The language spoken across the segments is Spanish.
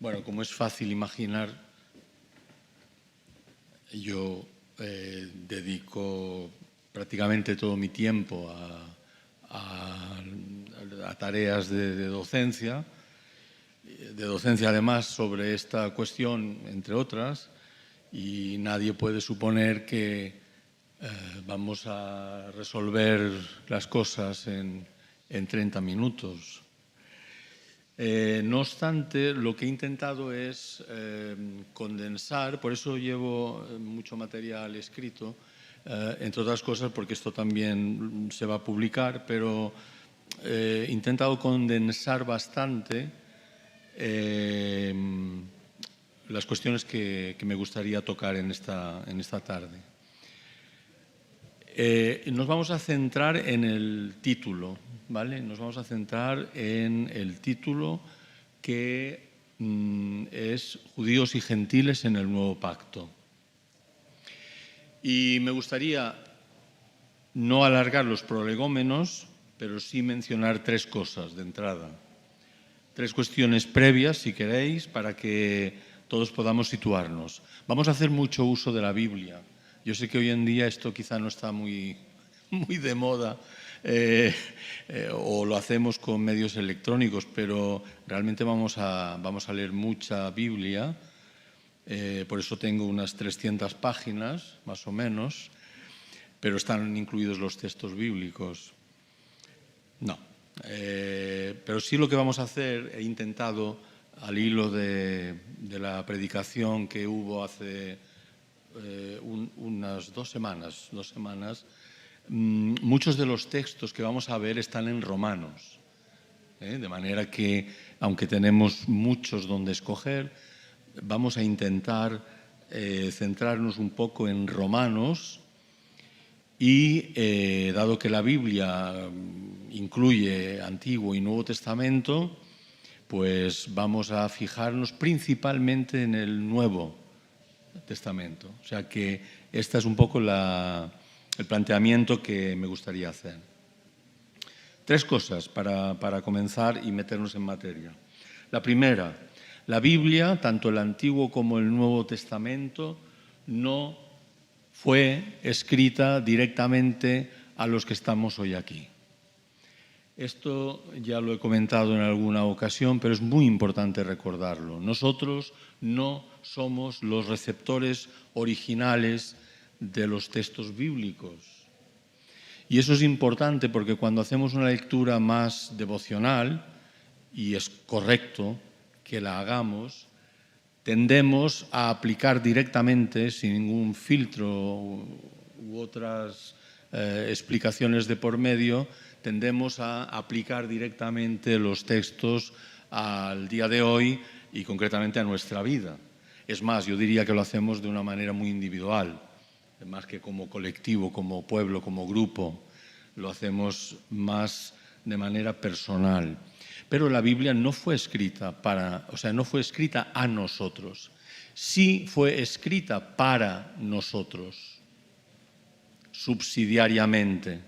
Bueno, como es fácil imaginar, yo dedico prácticamente todo mi tiempo a tareas de docencia además sobre esta cuestión, entre otras, y nadie puede suponer que vamos a resolver las cosas en 30 minutos. No obstante, lo que he intentado es condensar, por eso llevo mucho material escrito, entre otras cosas porque esto también se va a publicar, pero he intentado condensar bastante las cuestiones que me gustaría tocar en esta tarde. Nos vamos a centrar en el título, ¿vale? Nos vamos a centrar en el título que es Judíos y Gentiles en el Nuevo Pacto. Y me gustaría no alargar los prolegómenos, pero sí mencionar tres cosas de entrada. Tres cuestiones previas, si queréis, para que todos podamos situarnos. Vamos a hacer mucho uso de la Biblia. Yo sé que hoy en día esto quizá no está muy de moda o lo hacemos con medios electrónicos, pero realmente vamos a leer mucha Biblia. Por eso tengo unas 300 páginas, más o menos, pero están incluidos los textos bíblicos. No. Pero sí lo que vamos a hacer, he intentado, al hilo de la predicación que hubo hace unas dos semanas, muchos de los textos que vamos a ver están en Romanos. De manera que, aunque tenemos muchos donde escoger, vamos a intentar centrarnos un poco en Romanos y, dado que la Biblia incluye Antiguo y Nuevo Testamento, pues vamos a fijarnos principalmente en el Nuevo Testamento. O sea que este es un poco el planteamiento que me gustaría hacer. Tres cosas para comenzar y meternos en materia. La primera, la Biblia, tanto el Antiguo como el Nuevo Testamento, no fue escrita directamente a los que estamos hoy aquí. Esto ya lo he comentado en alguna ocasión, pero es muy importante recordarlo. Nosotros no somos los receptores originales de los textos bíblicos. Y eso es importante porque cuando hacemos una lectura más devocional, y es correcto que la hagamos, tendemos a aplicar directamente, sin ningún filtro u otras explicaciones de por medio, tendemos a aplicar directamente los textos al día de hoy y concretamente a nuestra vida. Es más, yo diría que lo hacemos de una manera muy individual, más que como colectivo, como pueblo, como grupo. Lo hacemos más de manera personal. Pero la Biblia no fue escrita no fue escrita a nosotros. Sí fue escrita para nosotros, subsidiariamente,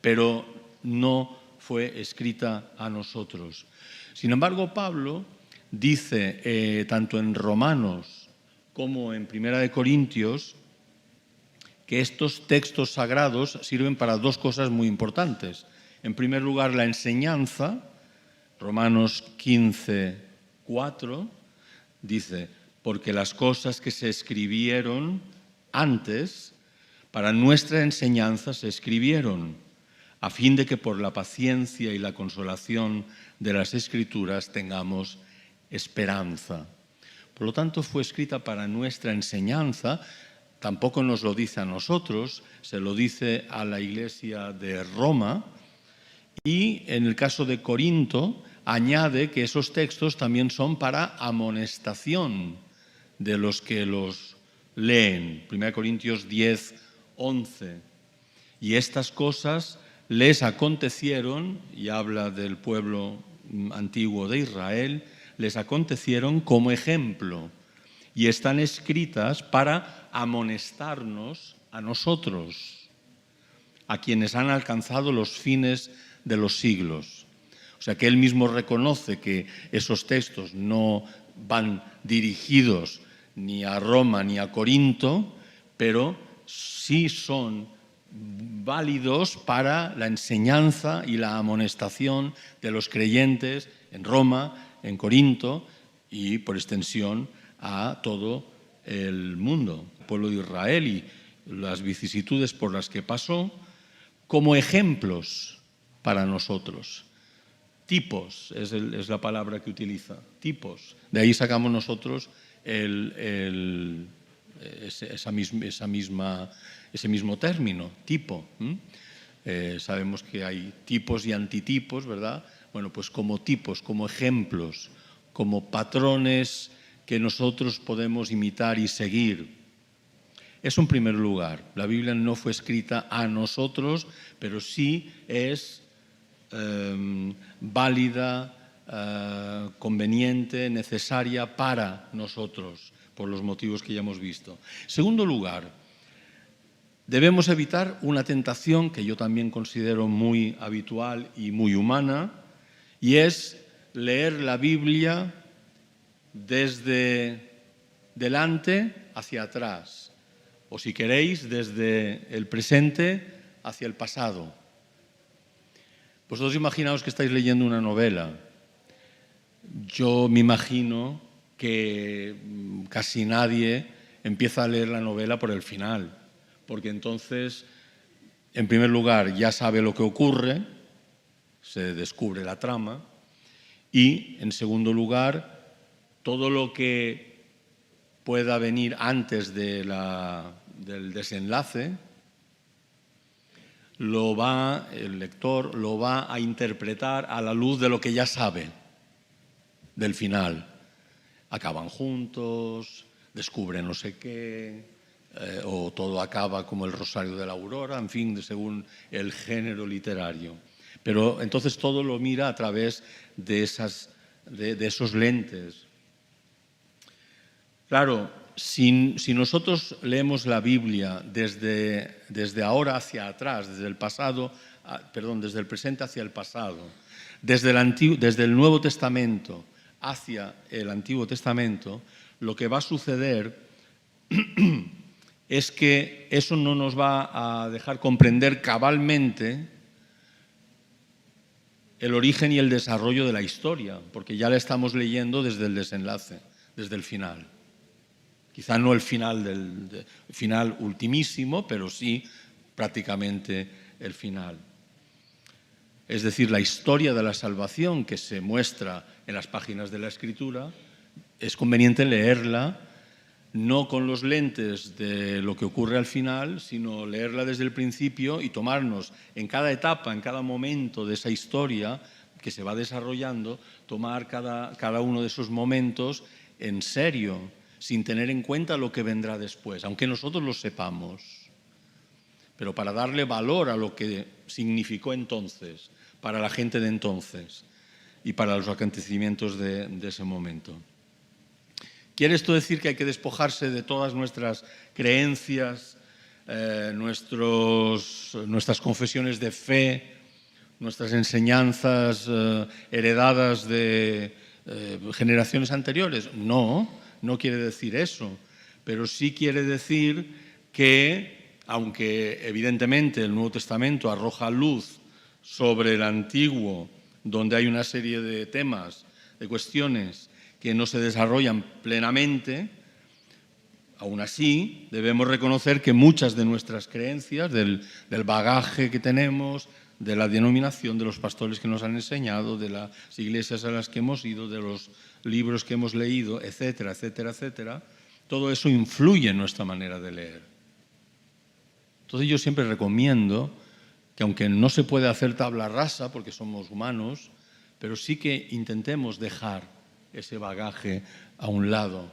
pero no fue escrita a nosotros. Sin embargo, Pablo dice, tanto en Romanos como en Primera de Corintios, que estos textos sagrados sirven para dos cosas muy importantes. En primer lugar, la enseñanza. Romanos 15, 4 dice, porque las cosas que se escribieron antes, para nuestra enseñanza se escribieron, a fin de que por la paciencia y la consolación de las Escrituras tengamos esperanza. Por lo tanto, fue escrita para nuestra enseñanza. Tampoco nos lo dice a nosotros, se lo dice a la Iglesia de Roma. Y en el caso de Corinto, añade que esos textos también son para amonestación de los que los leen. 1 Corintios 10, 11. Y estas cosas les acontecieron, y habla del pueblo antiguo de Israel, les acontecieron como ejemplo y están escritas para amonestarnos a nosotros, a quienes han alcanzado los fines de los siglos. O sea que él mismo reconoce que esos textos no van dirigidos ni a Roma ni a Corinto, pero sí son válidos para la enseñanza y la amonestación de los creyentes en Roma, en Corinto y, por extensión, a todo el mundo, el pueblo de Israel y las vicisitudes por las que pasó, como ejemplos para nosotros. Tipos es la palabra que utiliza, tipos. De ahí sacamos nosotros ese mismo término, tipo. Sabemos que hay tipos y antitipos, ¿verdad? Bueno, pues como tipos, como ejemplos, como patrones que nosotros podemos imitar y seguir. Eso en primer lugar. La Biblia no fue escrita a nosotros, pero sí es válida, conveniente, necesaria para nosotros, por los motivos que ya hemos visto. Segundo lugar, debemos evitar una tentación que yo también considero muy habitual y muy humana, y es leer la Biblia desde delante hacia atrás, o si queréis, desde el presente hacia el pasado. Vosotros imaginaos que estáis leyendo una novela. Yo me imagino que casi nadie empieza a leer la novela por el final, porque entonces, en primer lugar, ya sabe lo que ocurre, se descubre la trama, y, en segundo lugar, todo lo que pueda venir antes del desenlace, el lector lo va a interpretar a la luz de lo que ya sabe del final. Acaban juntos, descubren no sé qué, o todo acaba como el Rosario de la Aurora, en fin, según el género literario. Pero entonces todo lo mira a través de esos lentes. Claro, si nosotros leemos la Biblia desde ahora hacia atrás, desde el presente hacia el pasado, desde el Nuevo Testamento hacia el Antiguo Testamento, lo que va a suceder es que eso no nos va a dejar comprender cabalmente el origen y el desarrollo de la historia, porque ya la estamos leyendo desde el desenlace, desde el final. Quizá no el final ultimísimo, pero sí prácticamente el final. Es decir, la historia de la salvación que se muestra en las páginas de la Escritura, es conveniente leerla no con los lentes de lo que ocurre al final, sino leerla desde el principio y tomarnos en cada etapa, en cada momento de esa historia que se va desarrollando, tomar cada uno de esos momentos en serio, sin tener en cuenta lo que vendrá después, aunque nosotros lo sepamos, pero para darle valor a lo que significó entonces, para la gente de entonces y para los acontecimientos de ese momento. ¿Quiere esto decir que hay que despojarse de todas nuestras creencias, nuestras confesiones de fe, nuestras enseñanzas heredadas de generaciones anteriores? No quiere decir eso, pero sí quiere decir que, aunque evidentemente el Nuevo Testamento arroja luz sobre el Antiguo, donde hay una serie de temas, de cuestiones que no se desarrollan plenamente, aún así debemos reconocer que muchas de nuestras creencias, del bagaje que tenemos, de la denominación, de los pastores que nos han enseñado, de las iglesias a las que hemos ido, de los libros que hemos leído, etcétera, etcétera, etcétera, todo eso influye en nuestra manera de leer. Entonces yo siempre recomiendo que, aunque no se puede hacer tabla rasa porque somos humanos, pero sí que intentemos dejar ese bagaje a un lado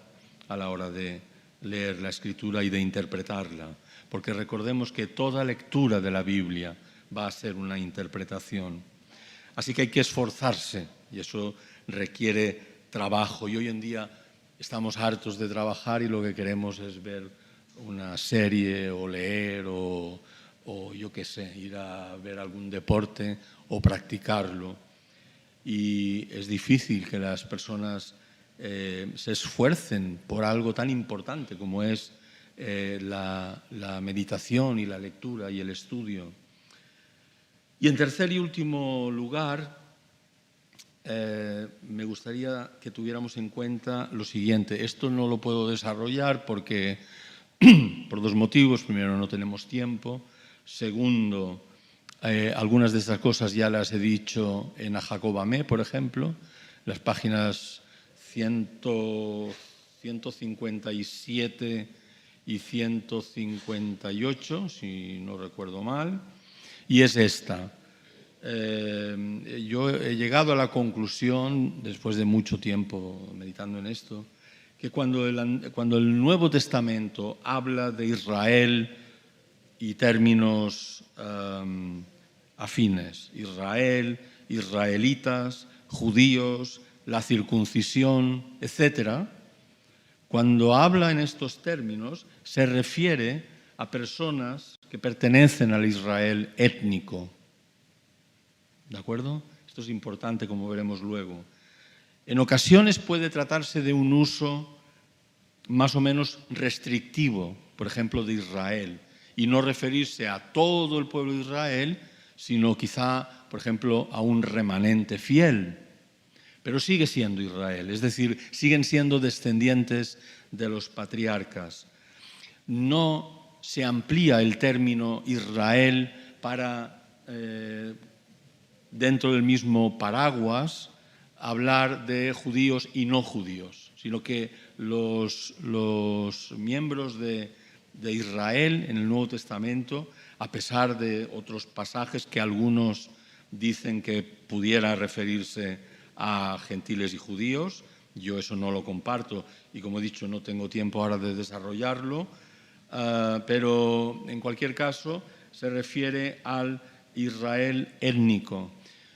a la hora de leer la Escritura y de interpretarla, porque recordemos que toda lectura de la Biblia va a ser una interpretación. Así que hay que esforzarse y eso requiere trabajo. Y hoy en día estamos hartos de trabajar y lo que queremos es ver una serie o leer o yo qué sé, ir a ver algún deporte o practicarlo. Y es difícil que las personas se esfuercen por algo tan importante como es la meditación y la lectura y el estudio. Y en tercer y último lugar, me gustaría que tuviéramos en cuenta lo siguiente. Esto no lo puedo desarrollar porque, por dos motivos. Primero, no tenemos tiempo. Segundo, algunas de estas cosas ya las he dicho en A Jacob Amé, por ejemplo, las páginas 157 y 158, si no recuerdo mal, y es esta. Yo he llegado a la conclusión, después de mucho tiempo meditando en esto, que cuando el Nuevo Testamento habla de Israel y términos afines, Israel, israelitas, judíos, la circuncisión, etc., cuando habla en estos términos se refiere a personas que pertenecen al Israel étnico. ¿De acuerdo? Esto es importante, como veremos luego. En ocasiones puede tratarse de un uso más o menos restrictivo, por ejemplo, de Israel, y no referirse a todo el pueblo de Israel, sino quizá, por ejemplo, a un remanente fiel. Pero sigue siendo Israel, es decir, siguen siendo descendientes de los patriarcas. No se amplía el término Israel para, dentro del mismo paraguas, hablar de judíos y no judíos, sino que los miembros de Israel en el Nuevo Testamento, a pesar de otros pasajes que algunos dicen que pudiera referirse a gentiles y judíos, yo eso no lo comparto y, como he dicho, no tengo tiempo ahora de desarrollarlo, pero en cualquier caso se refiere al Israel étnico.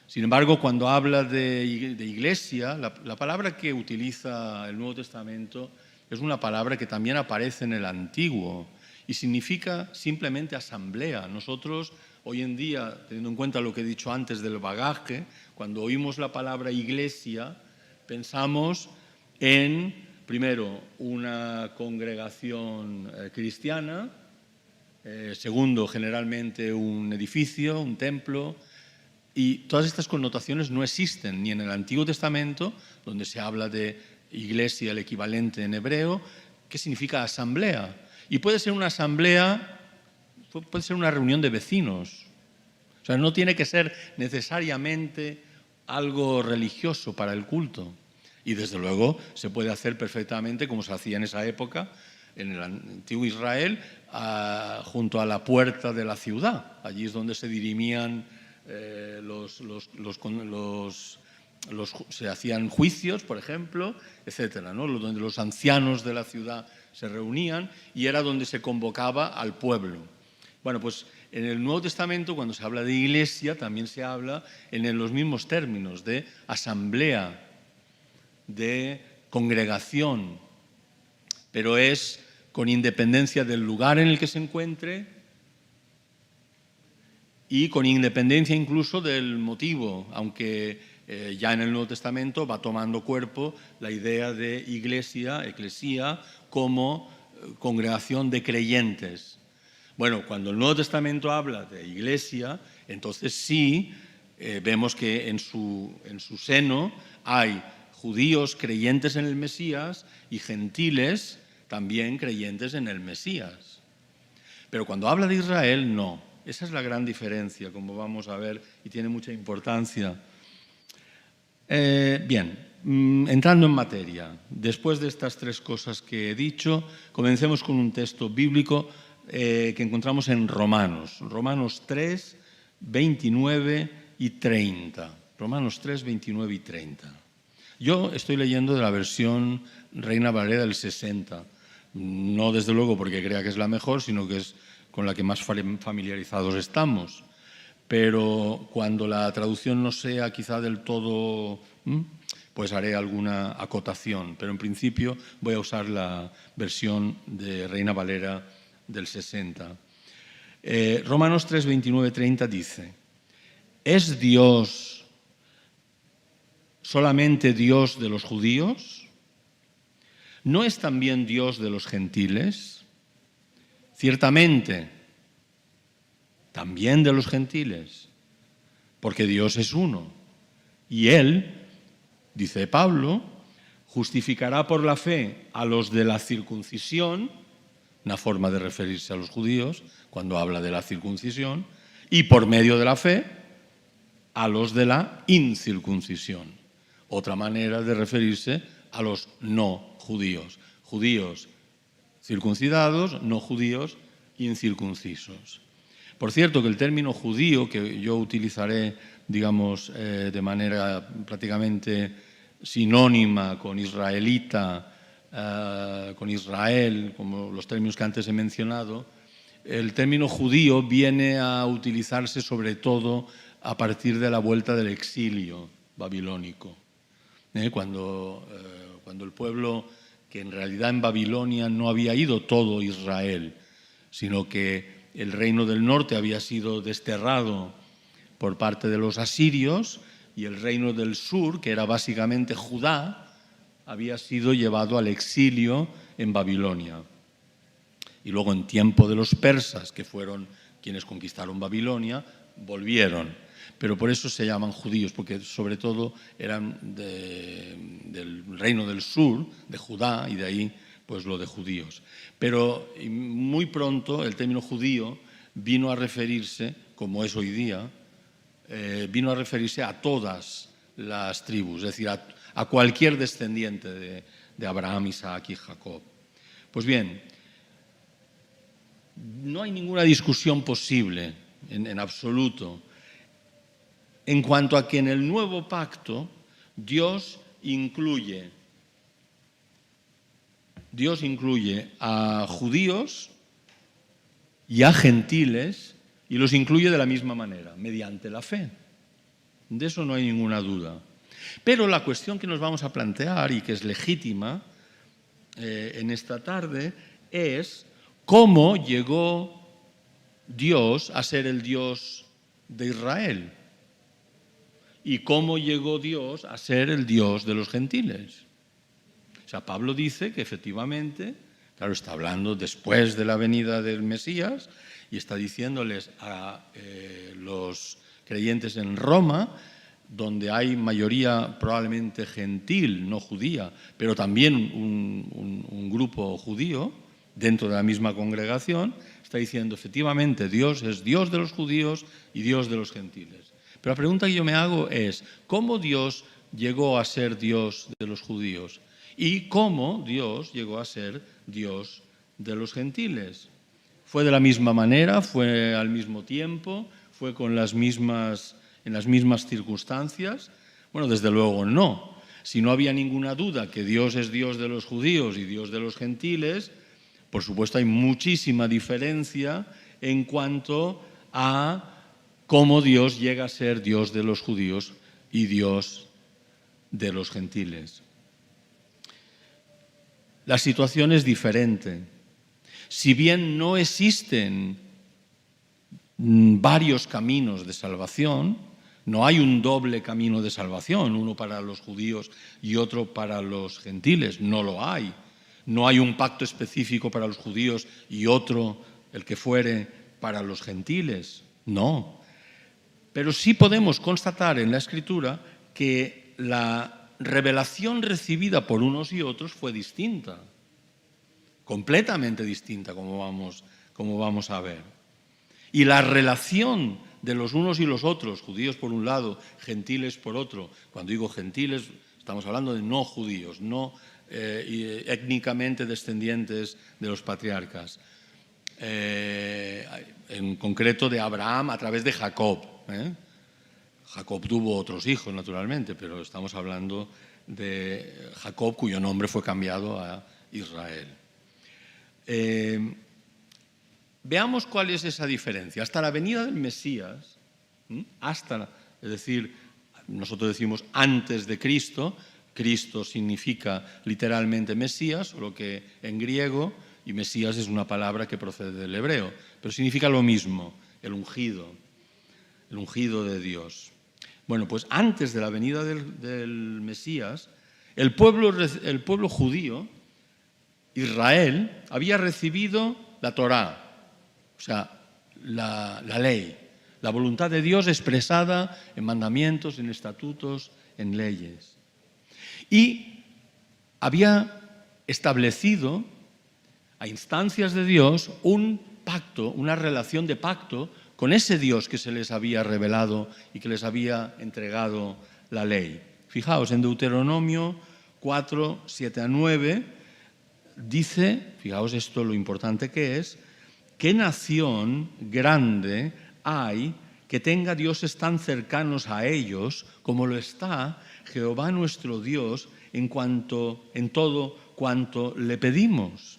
Sin embargo, cuando habla de iglesia, la palabra que utiliza el Nuevo Testamento es una palabra que también aparece en el Antiguo y significa simplemente asamblea. Nosotros, hoy en día, teniendo en cuenta lo que he dicho antes del bagaje, cuando oímos la palabra iglesia, pensamos en, primero, una congregación cristiana, segundo, generalmente un edificio, un templo, y todas estas connotaciones no existen ni en el Antiguo Testamento, donde se habla de iglesia, el equivalente en hebreo, que significa asamblea. Y puede ser una asamblea, puede ser una reunión de vecinos. O sea, no tiene que ser necesariamente algo religioso para el culto. Y desde luego se puede hacer perfectamente como se hacía en esa época, en el antiguo Israel, junto a la puerta de la ciudad. Allí es donde se dirimían se hacían juicios, por ejemplo, etcétera, ¿no? Donde los ancianos de la ciudad se reunían y era donde se convocaba al pueblo. Bueno, pues en el Nuevo Testamento, cuando se habla de iglesia, también se habla en los mismos términos de asamblea, de congregación, pero es con independencia del lugar en el que se encuentre y con independencia incluso del motivo, aunque ya en el Nuevo Testamento va tomando cuerpo la idea de iglesia, eclesía, como congregación de creyentes. Bueno, cuando el Nuevo Testamento habla de iglesia, entonces sí vemos que en su seno hay judíos creyentes en el Mesías y gentiles también creyentes en el Mesías. Pero cuando habla de Israel, no. Esa es la gran diferencia, como vamos a ver, y tiene mucha importancia. Bien, entrando en materia, después de estas tres cosas que he dicho, comencemos con un texto bíblico que encontramos en Romanos 3, 29 y 30. Romanos 3, 29 y 30. Yo estoy leyendo de la versión Reina Valera del 60. No desde luego porque crea que es la mejor, sino que es con la que más familiarizados estamos. Pero cuando la traducción no sea quizá del todo, pues haré alguna acotación. Pero en principio voy a usar la versión de Reina Valera del 60. Romanos 3, 29, 30 dice: ¿es Dios solamente Dios de los judíos? ¿no es también Dios de los gentiles? Ciertamente, también de los gentiles, porque Dios es uno. Y Él, dice Pablo, justificará por la fe a los de la circuncisión, una forma de referirse a los judíos cuando habla de la circuncisión, y por medio de la fe a los de la incircuncisión, otra manera de referirse a los no judíos, judíos circuncidados, no judíos incircuncisos. Por cierto, que el término judío, que yo utilizaré, digamos, de manera prácticamente sinónima con israelita, con Israel, como los términos que antes he mencionado, el término judío viene a utilizarse sobre todo a partir de la vuelta del exilio babilónico. Cuando el pueblo, que en realidad en Babilonia no había ido todo Israel, sino que el reino del norte había sido desterrado por parte de los asirios y el reino del sur, que era básicamente Judá, había sido llevado al exilio en Babilonia. Y luego en tiempo de los persas, que fueron quienes conquistaron Babilonia, volvieron. Pero por eso se llaman judíos, porque sobre todo eran del reino del sur, de Judá, y de ahí pues lo de judíos. Pero muy pronto el término judío vino a referirse, como es hoy día, vino a referirse a todas las tribus, es decir, a cualquier descendiente de Abraham, Isaac y Jacob. Pues bien, no hay ninguna discusión posible en absoluto en cuanto a que en el nuevo pacto Dios incluye a judíos y a gentiles y los incluye de la misma manera, mediante la fe. De eso no hay ninguna duda. Pero la cuestión que nos vamos a plantear y que es legítima en esta tarde es cómo llegó Dios a ser el Dios de Israel y cómo llegó Dios a ser el Dios de los gentiles. O sea, Pablo dice que efectivamente, claro, está hablando después de la venida del Mesías y está diciéndoles a los creyentes en Roma, donde hay mayoría probablemente gentil, no judía, pero también un grupo judío dentro de la misma congregación, está diciendo efectivamente Dios es Dios de los judíos y Dios de los gentiles. Pero la pregunta que yo me hago es, ¿cómo Dios llegó a ser Dios de los judíos? ¿Y cómo Dios llegó a ser Dios de los gentiles? ¿Fue de la misma manera? ¿Fue al mismo tiempo? ¿Fue en las mismas circunstancias? Bueno, desde luego no. Si no había ninguna duda que Dios es Dios de los judíos y Dios de los gentiles, por supuesto hay muchísima diferencia en cuanto a cómo Dios llega a ser Dios de los judíos y Dios de los gentiles. La situación es diferente. Si bien no existen varios caminos de salvación, no hay un doble camino de salvación, uno para los judíos y otro para los gentiles, no lo hay. No hay un pacto específico para los judíos y otro, el que fuere, para los gentiles, no. Pero sí podemos constatar en la Escritura que la revelación recibida por unos y otros fue distinta, completamente distinta, como vamos a ver. Y la relación de los unos y los otros, judíos por un lado, gentiles por otro, cuando digo gentiles estamos hablando de no judíos, no étnicamente descendientes de los patriarcas, en concreto de Abraham a través de Jacob. Jacob tuvo otros hijos, naturalmente, pero estamos hablando de Jacob, cuyo nombre fue cambiado a Israel. Veamos cuál es esa diferencia. Hasta la venida del Mesías, es decir, nosotros decimos antes de Cristo, Cristo significa literalmente Mesías, lo que en griego, y Mesías es una palabra que procede del hebreo, pero significa lo mismo, el ungido de Dios. Bueno, pues antes de la venida del Mesías, el pueblo judío Israel había recibido la Torá, o sea, la ley, la voluntad de Dios expresada en mandamientos, en estatutos, en leyes. Y había establecido, a instancias de Dios, un pacto, una relación de pacto con ese Dios que se les había revelado y que les había entregado la ley. Fijaos, en Deuteronomio 4, 7 a 9, dice, fijaos esto lo importante que es, ¿qué nación grande hay que tenga dioses tan cercanos a ellos como lo está Jehová nuestro Dios en todo cuanto le pedimos?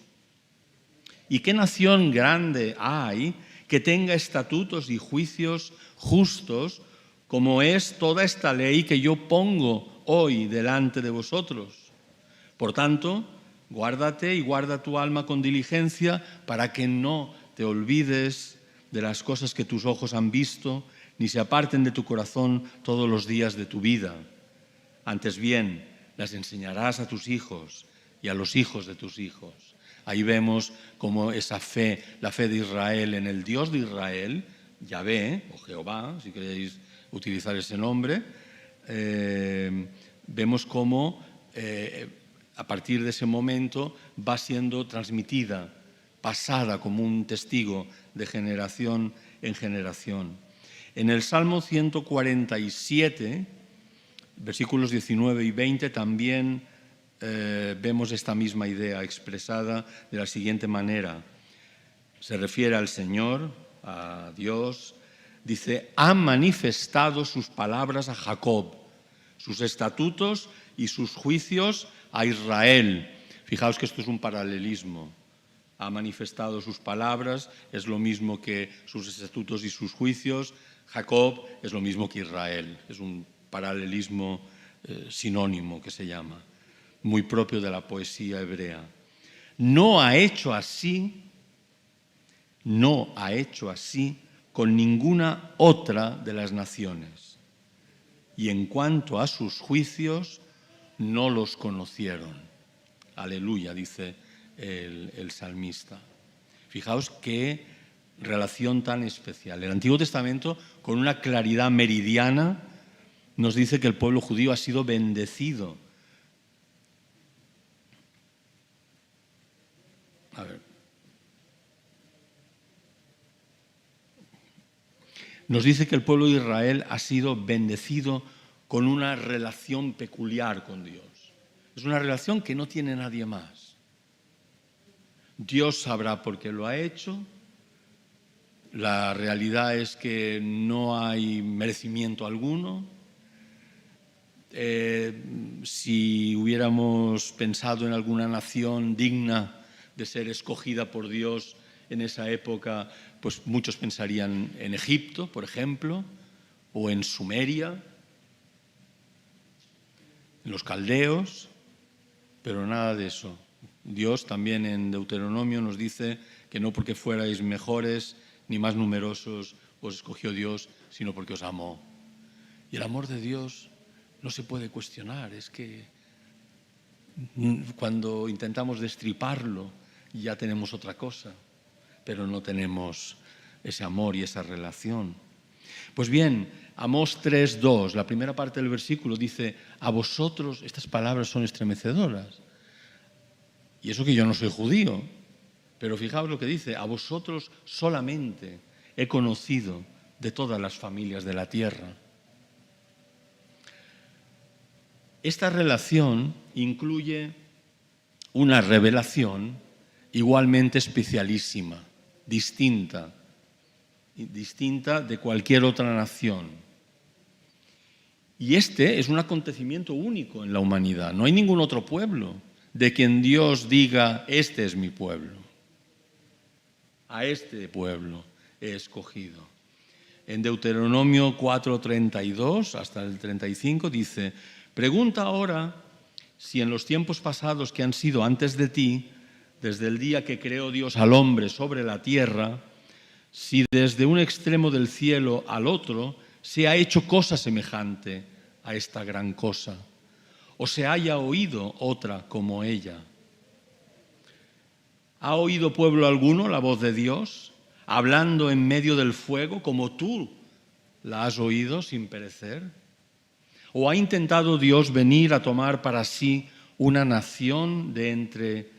¿Y qué nación grande hay que tenga estatutos y juicios justos como es toda esta ley que yo pongo hoy delante de vosotros? Por tanto, guárdate y guarda tu alma con diligencia para que no te olvides de las cosas que tus ojos han visto, ni se aparten de tu corazón todos los días de tu vida. Antes bien, las enseñarás a tus hijos y a los hijos de tus hijos. Ahí vemos cómo esa fe, la fe de Israel en el Dios de Israel, Yahvé, o Jehová, si queréis utilizar ese nombre, vemos cómo a partir de ese momento va siendo transmitida, pasada como un testigo de generación en generación. En el Salmo 147, versículos 19 y 20, también vemos esta misma idea expresada de la siguiente manera. Se refiere al Señor, a Dios, dice, ha manifestado sus palabras a Jacob, sus estatutos y sus juicios a Israel. Fijaos que esto es un paralelismo. Ha manifestado sus palabras, es lo mismo que sus estatutos y sus juicios. Jacob es lo mismo que Israel. Es un paralelismo sinónimo que se llama, muy propio de la poesía hebrea. No ha hecho así con ninguna otra de las naciones. Y en cuanto a sus juicios, no los conocieron. Aleluya, dice el salmista. Fijaos qué relación tan especial. El Antiguo Testamento, con una claridad meridiana, nos dice que el pueblo judío ha sido bendecido. A ver. Nos dice que el pueblo de Israel ha sido bendecido con una relación peculiar con Dios. Es una relación que no tiene nadie más. Dios sabrá por qué lo ha hecho. La realidad es que no hay merecimiento alguno. Si hubiéramos pensado en alguna nación digna de ser escogida por Dios en esa época, pues muchos pensarían en Egipto, por ejemplo, o en Sumeria, en los caldeos, pero nada de eso. Dios también en Deuteronomio nos dice que no porque fuerais mejores ni más numerosos os escogió Dios, sino porque os amó. Y el amor de Dios no se puede cuestionar, es que cuando intentamos destriparlo ya tenemos otra cosa, pero no tenemos ese amor y esa relación. Pues bien, Amós 3:2, la primera parte del versículo dice, a vosotros, estas palabras son estremecedoras, y eso que yo no soy judío, pero fijaos lo que dice, a vosotros solamente he conocido de todas las familias de la tierra. Esta relación incluye una revelación igualmente especialísima, distinta de cualquier otra nación. Y este es un acontecimiento único en la humanidad. No hay ningún otro pueblo de quien Dios diga, este es mi pueblo. A este pueblo he escogido. En Deuteronomio 4:32 hasta el 35 dice, pregunta ahora si en los tiempos pasados que han sido antes de ti, desde el día que creó Dios al hombre sobre la tierra, si desde un extremo del cielo al otro se ha hecho cosa semejante a esta gran cosa, o se haya oído otra como ella. ¿Ha oído pueblo alguno la voz de Dios, hablando en medio del fuego, como tú la has oído sin perecer? ¿O ha intentado Dios venir a tomar para sí una nación de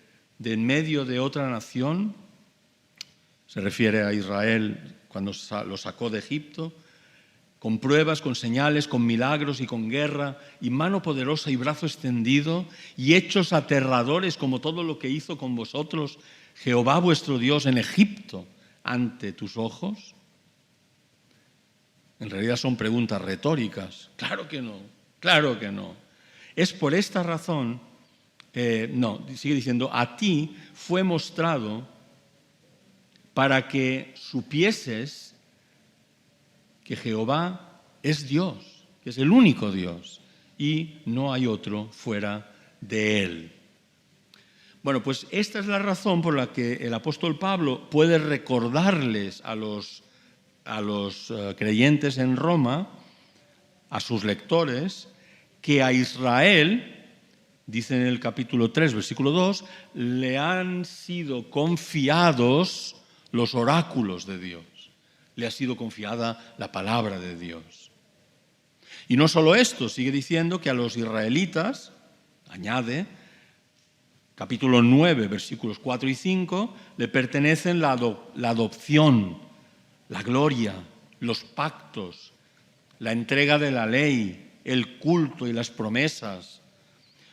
en medio de otra nación? Se refiere a Israel cuando lo sacó de Egipto, con pruebas, con señales, con milagros y con guerra, y mano poderosa y brazo extendido, y hechos aterradores como todo lo que hizo con vosotros Jehová vuestro Dios en Egipto ante tus ojos. En realidad son preguntas retóricas. Claro que no, claro que no. Es por esta razón, sigue diciendo, a ti fue mostrado para que supieses que Jehová es Dios, que es el único Dios, y no hay otro fuera de Él. Bueno, pues esta es la razón por la que el apóstol Pablo puede recordarles a los creyentes en Roma, a sus lectores, que a Israel, dice en el capítulo 3, versículo 2, le han sido confiados los oráculos de Dios. Le ha sido confiada la palabra de Dios. Y no solo esto, sigue diciendo que a los israelitas, añade, capítulo 9, versículos 4 y 5, le pertenecen la adopción, la gloria, los pactos, la entrega de la ley, el culto y las promesas.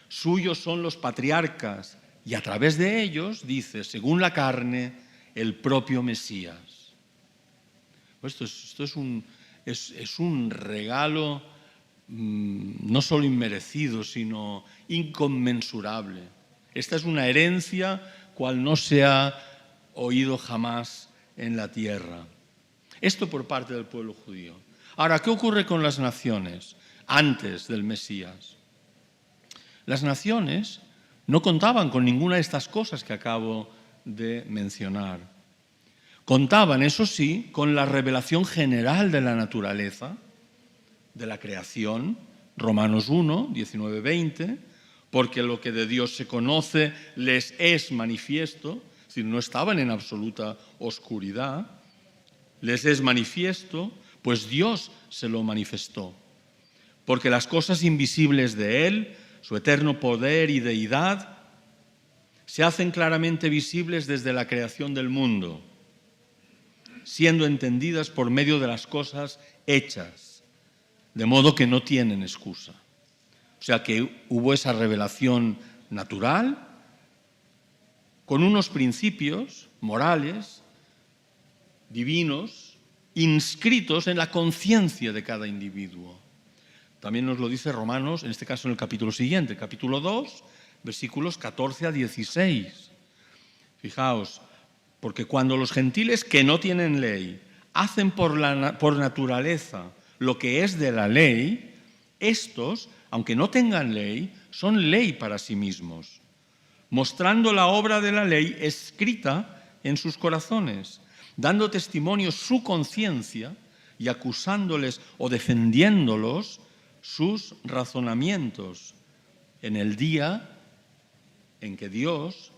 Suyos son los patriarcas y a través de ellos, dice, según la carne, el propio Mesías. Esto es un regalo no solo inmerecido, sino inconmensurable. Esta es una herencia cual no se ha oído jamás en la tierra. Esto por parte del pueblo judío. Ahora, ¿qué ocurre con las naciones antes del Mesías? Las naciones no contaban con ninguna de estas cosas que acabo de mencionar. Contaban, eso sí, con la revelación general de la naturaleza, de la creación, Romanos 1, 19, 20, porque lo que de Dios se conoce les es manifiesto, es decir, no estaban en absoluta oscuridad, les es manifiesto, pues Dios se lo manifestó. Porque las cosas invisibles de Él, su eterno poder y deidad, se hacen claramente visibles desde la creación del mundo, siendo entendidas por medio de las cosas hechas, de modo que no tienen excusa. O sea que hubo esa revelación natural con unos principios morales, divinos, inscritos en la conciencia de cada individuo. También nos lo dice Romanos, en este caso en el capítulo siguiente, capítulo 2, versículos 14 a 16. Fijaos, porque cuando los gentiles que no tienen ley hacen por naturaleza lo que es de la ley, estos, aunque no tengan ley, son ley para sí mismos, mostrando la obra de la ley escrita en sus corazones, dando testimonio su conciencia y acusándoles o defendiéndolos sus razonamientos en el día en que Dios,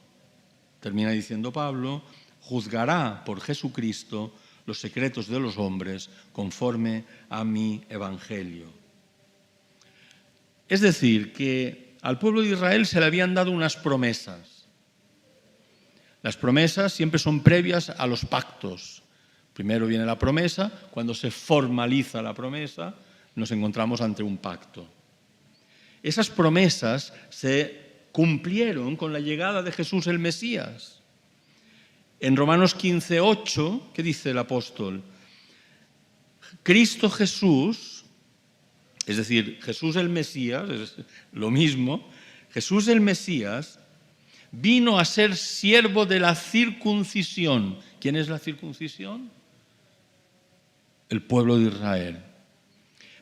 termina diciendo Pablo, juzgará por Jesucristo los secretos de los hombres conforme a mi evangelio. Es decir, que al pueblo de Israel se le habían dado unas promesas. Las promesas siempre son previas a los pactos. Primero viene la promesa, cuando se formaliza la promesa, nos encontramos ante un pacto. Esas promesas se cumplieron con la llegada de Jesús el Mesías. En Romanos 15, 8, ¿qué dice el apóstol? Cristo Jesús, es decir, Jesús el Mesías, es lo mismo, Jesús el Mesías vino a ser siervo de la circuncisión. ¿Quién es la circuncisión? El pueblo de Israel.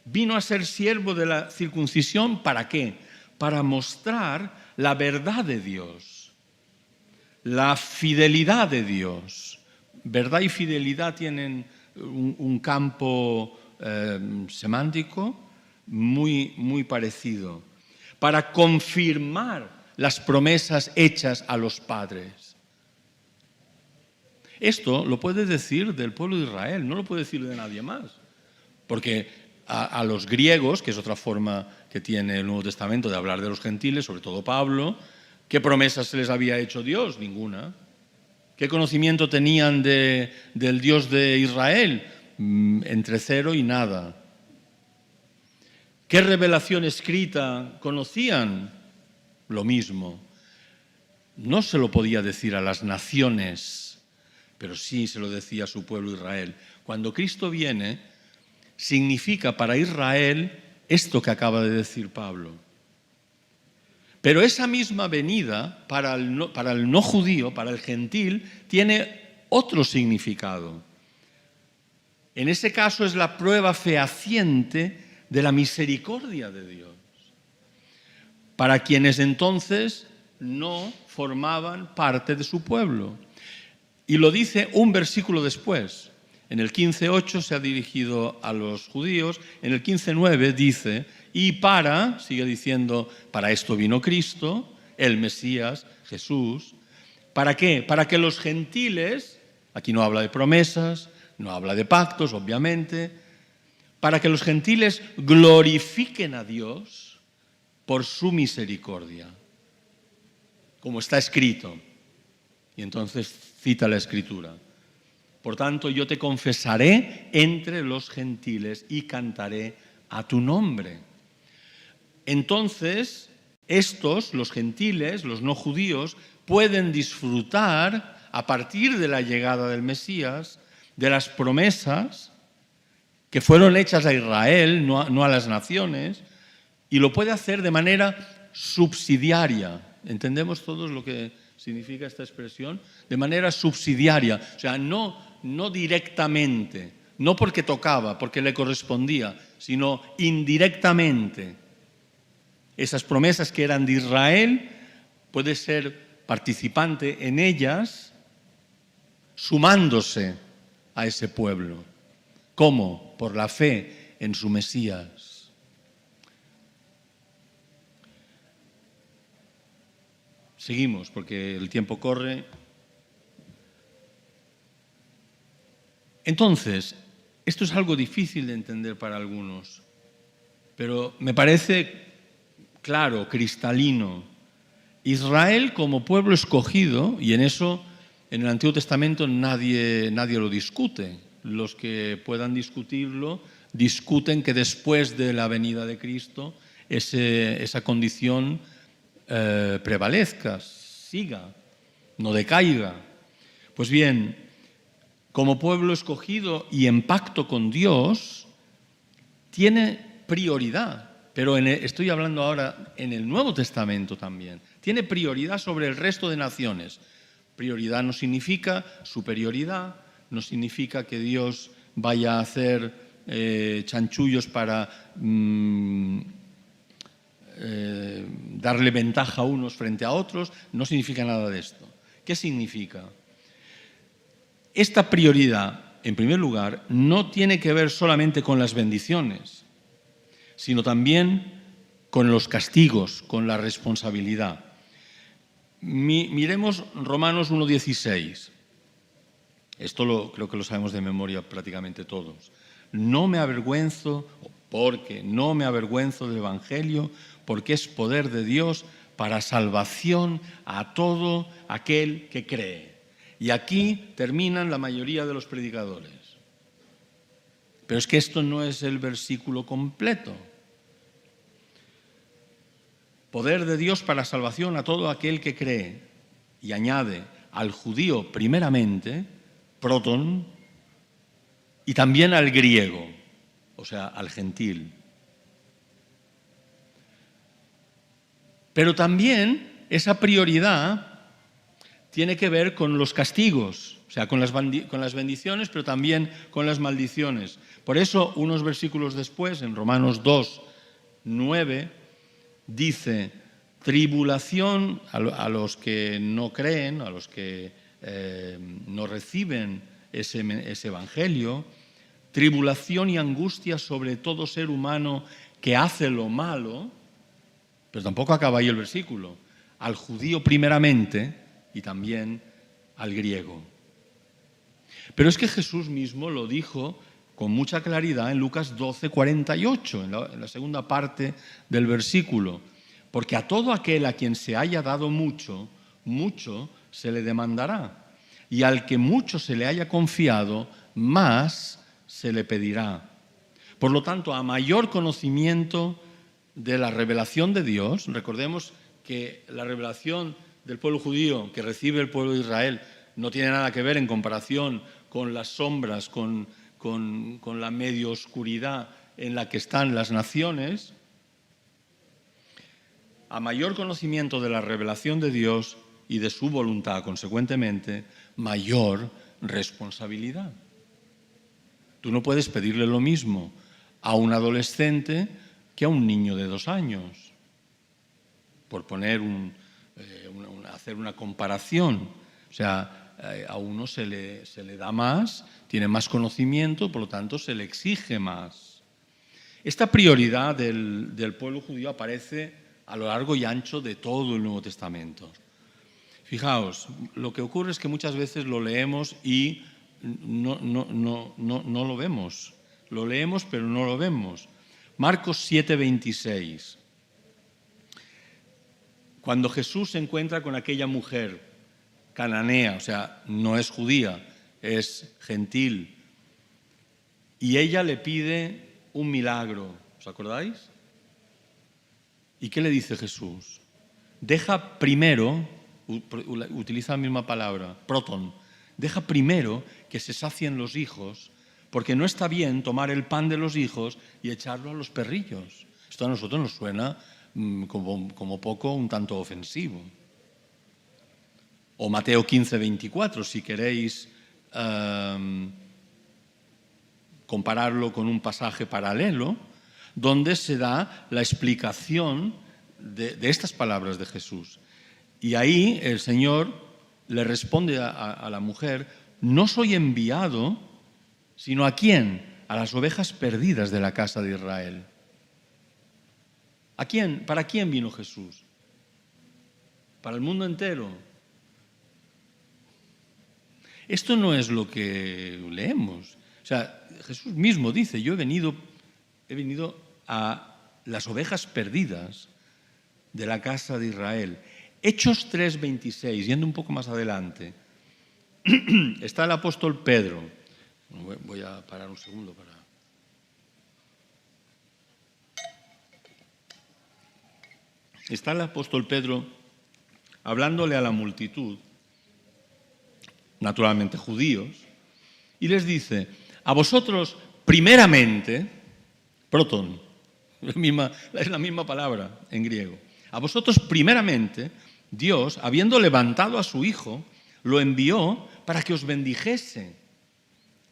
Vino a ser siervo de la circuncisión, ¿para qué? Para mostrar la verdad de Dios, la fidelidad de Dios. Verdad y fidelidad tienen un campo semántico muy parecido. Para confirmar las promesas hechas a los padres. Esto lo puede decir del pueblo de Israel, no lo puede decir de nadie más. Porque a los griegos, que es otra forma que tiene el Nuevo Testamento de hablar de los gentiles, sobre todo Pablo, ¿qué promesas se les había hecho Dios? Ninguna. ¿Qué conocimiento tenían del Dios de Israel? Entre cero y nada. ¿Qué revelación escrita conocían? Lo mismo. No se lo podía decir a las naciones, pero sí se lo decía a su pueblo Israel. Cuando Cristo viene, significa para Israel esto que acaba de decir Pablo. Pero esa misma venida para el no judío, para el gentil, tiene otro significado. En ese caso es la prueba fehaciente de la misericordia de Dios, para quienes entonces no formaban parte de su pueblo. Y lo dice un versículo después. En el 15:8 se ha dirigido a los judíos, en el 15:9 dice, sigue diciendo, para esto vino Cristo, el Mesías, Jesús. ¿Para qué? Para que los gentiles, aquí no habla de promesas, no habla de pactos, obviamente, para que los gentiles glorifiquen a Dios por su misericordia, como está escrito. Y entonces cita la Escritura. Por tanto, yo te confesaré entre los gentiles y cantaré a tu nombre. Entonces, los gentiles, los no judíos, pueden disfrutar, a partir de la llegada del Mesías, de las promesas que fueron hechas a Israel, no a las naciones, y lo puede hacer de manera subsidiaria. ¿Entendemos todos lo que significa esta expresión? De manera subsidiaria, o sea, no directamente, no porque tocaba, porque le correspondía, sino indirectamente. Esas promesas que eran de Israel, puede ser participante en ellas, sumándose a ese pueblo. ¿Cómo? Por la fe en su Mesías. Seguimos, porque el tiempo corre. Entonces, esto es algo difícil de entender para algunos, pero me parece claro, cristalino. Israel como pueblo escogido, y en eso en el Antiguo Testamento nadie lo discute. Los que puedan discutirlo, discuten que después de la venida de Cristo esa condición prevalezca, siga, no decaiga. Pues bien, como pueblo escogido y en pacto con Dios, tiene prioridad. Pero estoy hablando ahora en el Nuevo Testamento también. Tiene prioridad sobre el resto de naciones. Prioridad no significa superioridad, no significa que Dios vaya a hacer chanchullos para darle ventaja a unos frente a otros. No significa nada de esto. ¿Qué significa? Esta prioridad, en primer lugar, no tiene que ver solamente con las bendiciones, sino también con los castigos, con la responsabilidad. Miremos Romanos 1:16. Esto creo que lo sabemos de memoria prácticamente todos. No me avergüenzo del Evangelio, porque es poder de Dios para salvación a todo aquel que cree. Y aquí terminan la mayoría de los predicadores. Pero es que esto no es el versículo completo. Poder de Dios para salvación a todo aquel que cree. Y añade, al judío primeramente, proton, y también al griego, o sea, al gentil. Pero también esa prioridad tiene que ver con los castigos, o sea, con las bendiciones, pero también con las maldiciones. Por eso, unos versículos después, en Romanos 2:9, dice, tribulación a los que no creen, a los que no reciben ese evangelio, tribulación y angustia sobre todo ser humano que hace lo malo, pero tampoco acaba ahí el versículo, al judío primeramente y también al griego. Pero es que Jesús mismo lo dijo con mucha claridad en Lucas 12:48, en la segunda parte del versículo. Porque a todo aquel a quien se haya dado mucho, mucho se le demandará. Y al que mucho se le haya confiado, más se le pedirá. Por lo tanto, a mayor conocimiento de la revelación de Dios, recordemos que la revelación del pueblo judío que recibe el pueblo de Israel no tiene nada que ver en comparación con las sombras, con la medio oscuridad en la que están las naciones. A mayor conocimiento de la revelación de Dios y de su voluntad, consecuentemente, mayor responsabilidad. Tú no puedes pedirle lo mismo a un adolescente que a un niño de 2 años, por poner hacer una comparación. O sea, a uno se le da más, tiene más conocimiento, por lo tanto se le exige más. Esta prioridad del pueblo judío aparece a lo largo y ancho de todo el Nuevo Testamento. Fijaos, lo que ocurre es que muchas veces lo leemos y no lo vemos. Lo leemos pero no lo vemos. Marcos 7:26. Cuando Jesús se encuentra con aquella mujer cananea, o sea, no es judía, es gentil, y ella le pide un milagro, ¿os acordáis? ¿Y qué le dice Jesús? Deja primero, utiliza la misma palabra, proton, deja primero que se sacien los hijos, porque no está bien tomar el pan de los hijos y echarlo a los perrillos. Esto a nosotros nos suena como poco un tanto ofensivo. O Mateo 15:24, si queréis compararlo con un pasaje paralelo, donde se da la explicación de estas palabras de Jesús. Y ahí el Señor le responde a la mujer: no soy enviado, sino ¿a quién? A las ovejas perdidas de la casa de Israel. ¿A quién? ¿Para quién vino Jesús? ¿Para el mundo entero? Esto no es lo que leemos. O sea, Jesús mismo dice: yo he venido a las ovejas perdidas de la casa de Israel. Hechos 3:26, yendo un poco más adelante, está el apóstol Pedro. Voy a parar un segundo para... Está el apóstol Pedro hablándole a la multitud, naturalmente judíos, y les dice: a vosotros primeramente, proton, es la misma palabra en griego, a vosotros primeramente Dios, habiendo levantado a su Hijo, lo envió para que os bendijese,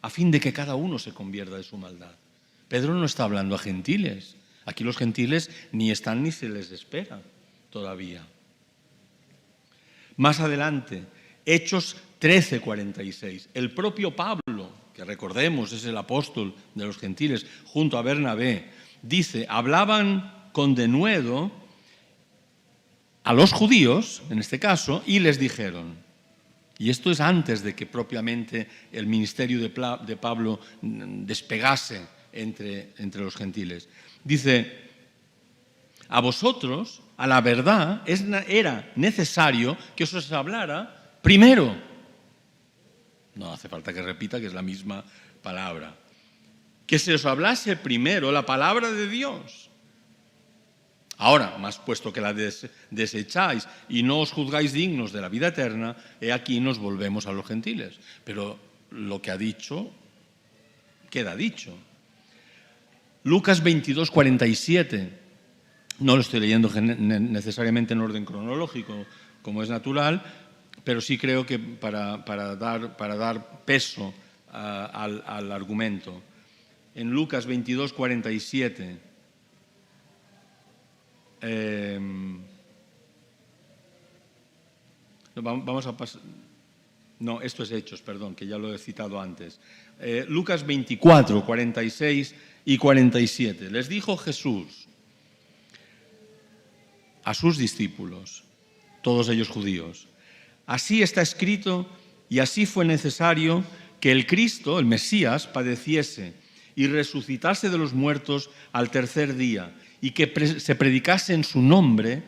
a fin de que cada uno se convierta de su maldad. Pedro no está hablando a gentiles. Aquí los gentiles ni están ni se les espera todavía. Más adelante, Hechos 13:46. El propio Pablo, que recordemos es el apóstol de los gentiles, junto a Bernabé, dice: hablaban con denuedo a los judíos, en este caso, y les dijeron. Y esto es antes de que propiamente el ministerio de Pablo despegase entre los gentiles. Dice: a vosotros, a la verdad, era necesario que os hablara primero. No hace falta que repita, que es la misma palabra. Que se os hablase primero la palabra de Dios. Ahora, más puesto que la desecháis y no os juzgáis dignos de la vida eterna, he aquí nos volvemos a los gentiles. Pero lo que ha dicho, queda dicho. Lucas 22:47. No lo estoy leyendo necesariamente en orden cronológico, como es natural, pero sí creo que para dar peso al argumento. En Lucas 22:47, vamos a pasar... No, esto es Hechos, perdón, que ya lo he citado antes. Lucas 24:46 y 47. Les dijo Jesús a sus discípulos, todos ellos judíos: así está escrito y así fue necesario que el Cristo, el Mesías, padeciese y resucitase de los muertos al tercer día, y que se predicase en su nombre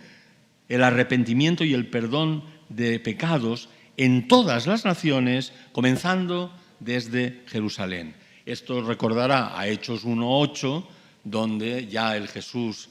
el arrepentimiento y el perdón de pecados en todas las naciones, comenzando desde Jerusalén. Esto recordará a Hechos 1:8, donde ya el Jesús,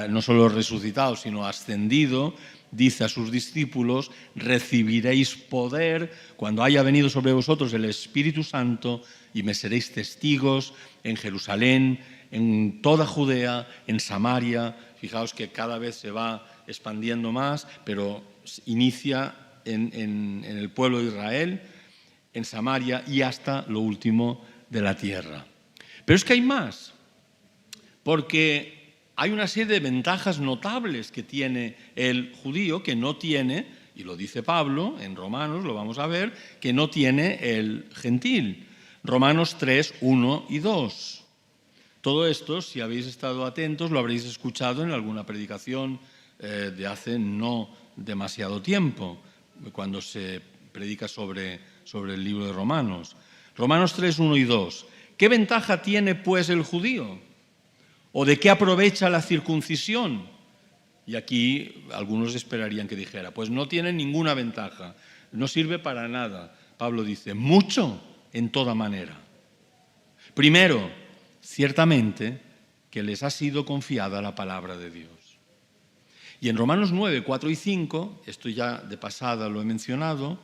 no solo resucitado, sino ascendido, dice a sus discípulos: recibiréis poder cuando haya venido sobre vosotros el Espíritu Santo y me seréis testigos en Jerusalén, en toda Judea, en Samaria. Fijaos que cada vez se va expandiendo más, pero inicia en el pueblo de Israel, en Samaria y hasta lo último de la tierra. Pero es que hay más, porque hay una serie de ventajas notables que tiene el judío que no tiene, y lo dice Pablo en Romanos, lo vamos a ver, que no tiene el gentil. Romanos 3, 1 y 2. Todo esto, si habéis estado atentos, lo habréis escuchado en alguna predicación de hace no demasiado tiempo, cuando se predica sobre el libro de Romanos. Romanos 3, 1 y 2. ¿Qué ventaja tiene pues el judío? ¿O de qué aprovecha la circuncisión? Y aquí algunos esperarían que dijera, pues no tiene ninguna ventaja, no sirve para nada. Pablo dice, mucho en toda manera. Primero, ciertamente que les ha sido confiada la palabra de Dios. Y en Romanos 9, 4 y 5, esto ya de pasada lo he mencionado,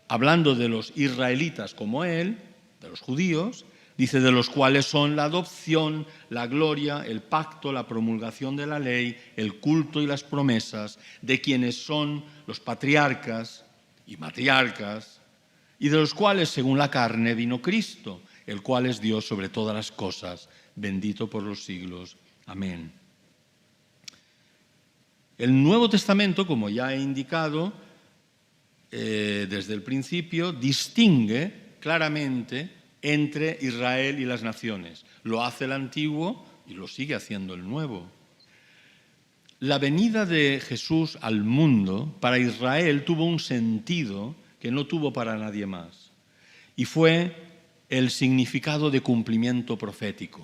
hablando de los israelitas como él, de los judíos, dice, de los cuales son la adopción, la gloria, el pacto, la promulgación de la ley, el culto y las promesas, de quienes son los patriarcas y matriarcas, y de los cuales, según la carne, vino Cristo, el cual es Dios sobre todas las cosas, bendito por los siglos. Amén. El Nuevo Testamento, como ya he indicado desde el principio, distingue claramente entre Israel y las naciones. Lo hace el Antiguo y lo sigue haciendo el Nuevo. La venida de Jesús al mundo para Israel tuvo un sentido que no tuvo para nadie más, y fue el significado de cumplimiento profético.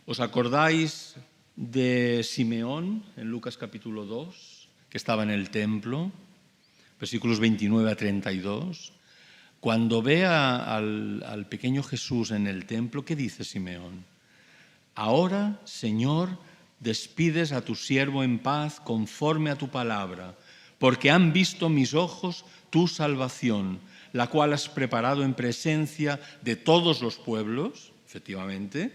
¿Os acordáis de Simeón en Lucas capítulo 2, que estaba en el templo? Versículos 29 a 32. Cuando ve al pequeño Jesús en el templo, ¿qué dice Simeón? Ahora, Señor, despides a tu siervo en paz conforme a tu palabra, porque han visto mis ojos tu salvación, la cual has preparado en presencia de todos los pueblos, efectivamente.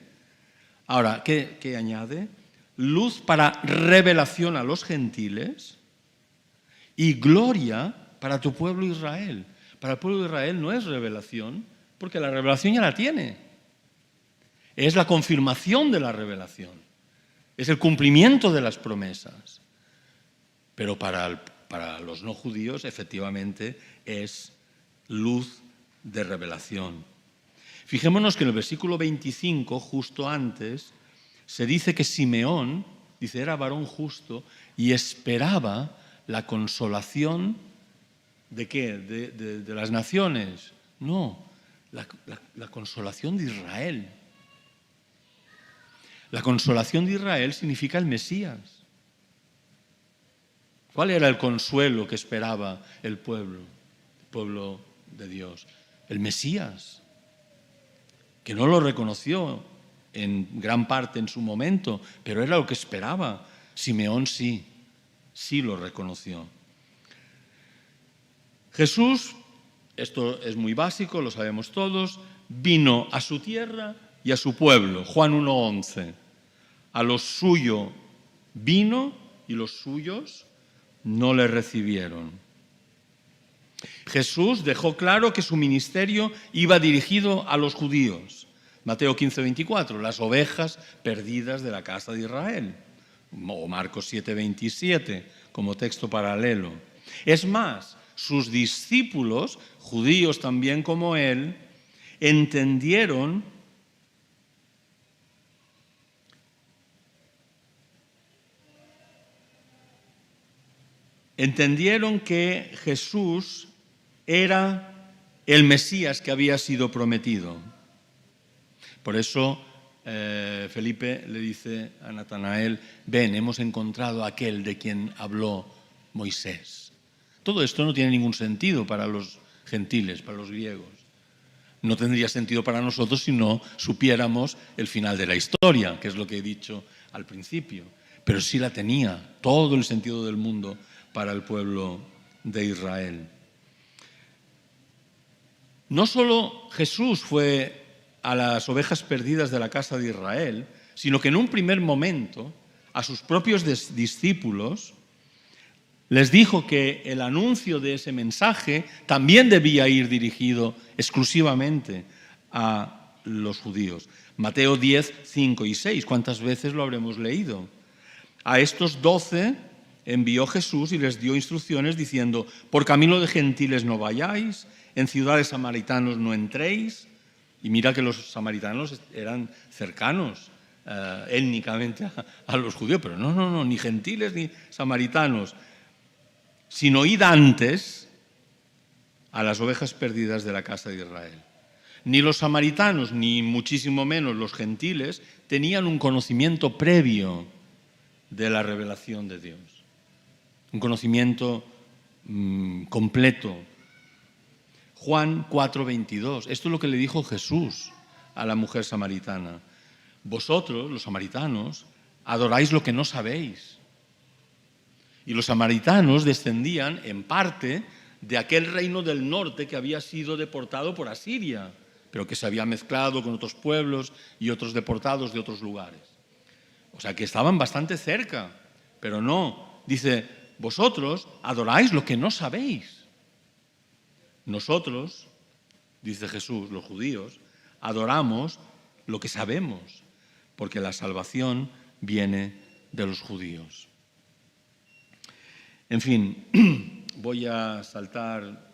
Ahora, ¿qué añade? Luz para revelación a los gentiles y gloria para tu pueblo Israel. Para el pueblo de Israel no es revelación, porque la revelación ya la tiene. Es la confirmación de la revelación. Es el cumplimiento de las promesas. Pero para los no judíos, efectivamente, es luz de revelación. Fijémonos que en el versículo 25, justo antes, se dice que Simeón, dice, era varón justo y esperaba la consolación ¿de qué? ¿De las naciones? No, la consolación de Israel. La consolación de Israel significa el Mesías. ¿Cuál era el consuelo que esperaba el pueblo de Dios? El Mesías, que no lo reconoció en gran parte en su momento, pero era lo que esperaba. Simeón sí lo reconoció. Jesús, esto es muy básico, lo sabemos todos, vino a su tierra y a su pueblo. Juan 1:11. A lo suyo vino y los suyos no le recibieron. Jesús dejó claro que su ministerio iba dirigido a los judíos. Mateo 15:24, las ovejas perdidas de la casa de Israel. O Marcos 7:27, como texto paralelo. Es más, sus discípulos, judíos también como él, entendieron entendieron que Jesús era el Mesías que había sido prometido. Por eso Felipe le dice a Natanael: ven, hemos encontrado a aquel de quien habló Moisés. Todo esto no tiene ningún sentido para los gentiles, para los griegos. No tendría sentido para nosotros si no supiéramos el final de la historia, que es lo que he dicho al principio. Pero sí la tenía, todo el sentido del mundo para el pueblo de Israel. No solo Jesús fue a las ovejas perdidas de la casa de Israel, sino que en un primer momento a sus propios discípulos les dijo que el anuncio de ese mensaje también debía ir dirigido exclusivamente a los judíos. Mateo 10, 5 y 6, ¿cuántas veces lo habremos leído? A estos 12 envió Jesús y les dio instrucciones diciendo: por camino de gentiles no vayáis, en ciudades samaritanos no entréis. Y mira que los samaritanos eran cercanos étnicamente a los judíos, pero no, ni gentiles ni samaritanos, sino id antes a las ovejas perdidas de la casa de Israel. Ni los samaritanos, ni muchísimo menos los gentiles, tenían un conocimiento previo de la revelación de Dios. Un conocimiento completo. Juan 4:22, esto es lo que le dijo Jesús a la mujer samaritana. Vosotros, los samaritanos, adoráis lo que no sabéis. Y los samaritanos descendían en parte de aquel reino del norte que había sido deportado por Asiria, pero que se había mezclado con otros pueblos y otros deportados de otros lugares. O sea que estaban bastante cerca, pero no. Dice, vosotros adoráis lo que no sabéis. Nosotros, dice Jesús, los judíos, adoramos lo que sabemos, porque la salvación viene de los judíos. En fin, voy a saltar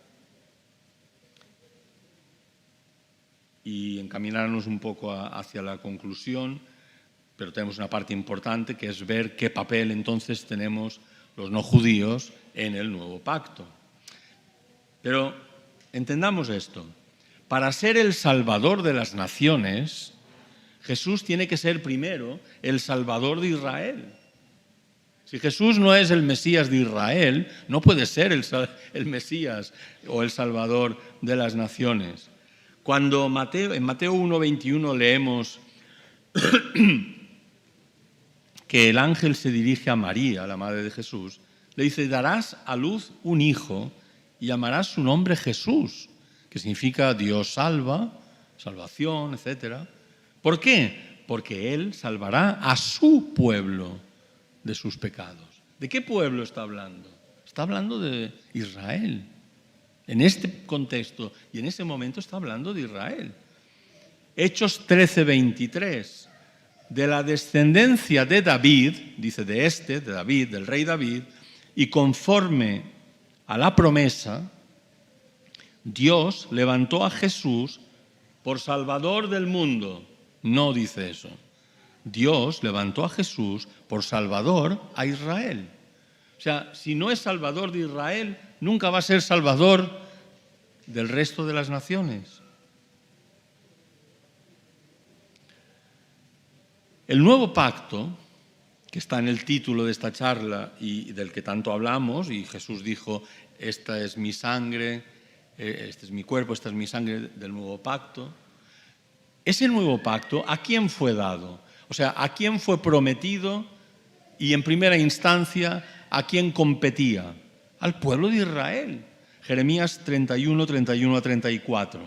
y encaminarnos un poco hacia la conclusión, pero tenemos una parte importante que es ver qué papel entonces tenemos los no judíos en el nuevo pacto. Pero entendamos esto, para ser el Salvador de las naciones, Jesús tiene que ser primero el Salvador de Israel. Si Jesús no es el Mesías de Israel, no puede ser el Mesías o el Salvador de las naciones. Cuando en Mateo 1:21 leemos que el ángel se dirige a María, la madre de Jesús, le dice: darás a luz un hijo y llamarás su nombre Jesús, que significa Dios salva, salvación, etc. ¿Por qué? Porque Él salvará a su pueblo de sus pecados. ¿De qué pueblo está hablando? Está hablando de Israel. En este contexto y en ese momento está hablando de Israel. Hechos 13:23. De la descendencia de David, dice de David, del rey David, y conforme a la promesa, Dios levantó a Jesús por Salvador del mundo. No dice eso. Dios levantó a Jesús por Salvador a Israel. O sea, si no es Salvador de Israel, nunca va a ser Salvador del resto de las naciones. El nuevo pacto, que está en el título de esta charla y del que tanto hablamos, y Jesús dijo: esta es mi sangre, este es mi cuerpo, esta es mi sangre del nuevo pacto. Ese nuevo pacto, ¿a quién fue dado? O sea, ¿a quién fue prometido? Y en primera instancia, ¿a quién competía? Al pueblo de Israel. Jeremías 31, 31 a 34.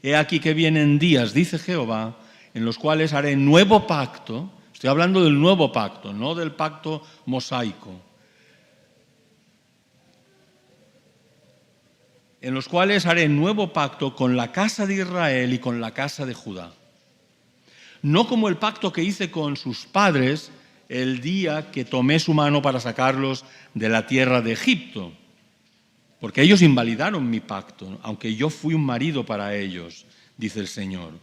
He aquí que vienen días, dice Jehová, en los cuales haré nuevo pacto. Estoy hablando del nuevo pacto, no del pacto mosaico. En los cuales haré nuevo pacto con la casa de Israel y con la casa de Judá. No como el pacto que hice con sus padres el día que tomé su mano para sacarlos de la tierra de Egipto, porque ellos invalidaron mi pacto, aunque yo fui un marido para ellos, dice el Señor.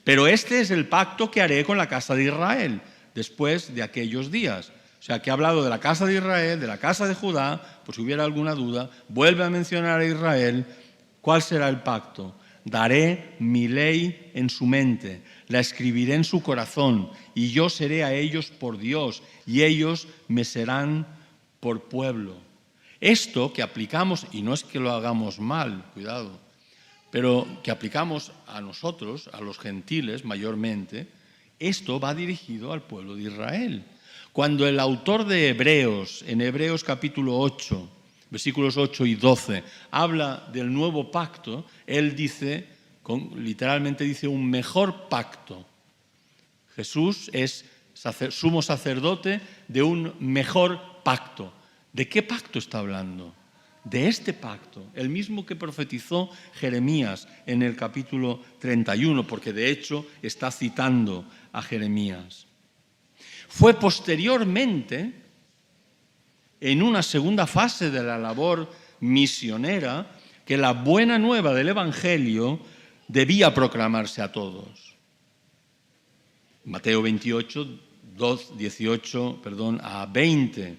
Pero este es el pacto que haré con la casa de Israel después de aquellos días. sea, que ha hablado de la casa de Israel, de la casa de Judá, por si hubiera alguna duda, vuelve a mencionar a Israel. ¿Cuál será el pacto? Daré mi ley en su mente, la escribiré en su corazón, y yo seré a ellos por Dios, y ellos me serán por pueblo. Esto que aplicamos, y no es que lo hagamos mal, cuidado, pero que aplicamos a nosotros, a los gentiles mayormente, esto va dirigido al pueblo de Israel. Cuando el autor de Hebreos, en Hebreos capítulo 8, versículos 8 y 12, habla del nuevo pacto, él dice, literalmente dice, un mejor pacto. Jesús es sumo sacerdote de un mejor pacto. ¿De qué pacto está hablando? De este pacto, el mismo que profetizó Jeremías en el capítulo 31, porque de hecho está citando a Jeremías. Fue posteriormente, en una segunda fase de la labor misionera, que la buena nueva del Evangelio debía proclamarse a todos. Mateo 28, 18 a 20.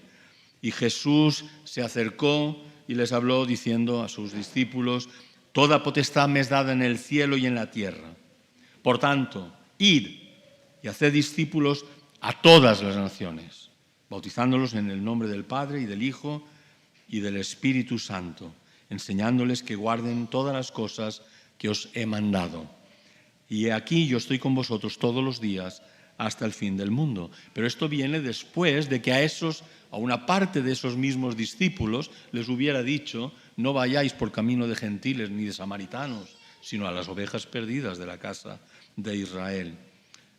Y Jesús se acercó y les habló diciendo a sus discípulos: toda potestad me es dada en el cielo y en la tierra. Por tanto, id y haced discípulos a todas las naciones, bautizándolos en el nombre del Padre y del Hijo y del Espíritu Santo, enseñándoles que guarden todas las cosas que os he mandado. Y aquí yo estoy con vosotros todos los días hasta el fin del mundo. Pero esto viene después de que a una parte de esos mismos discípulos les hubiera dicho: no vayáis por camino de gentiles ni de samaritanos, sino a las ovejas perdidas de la casa de Israel.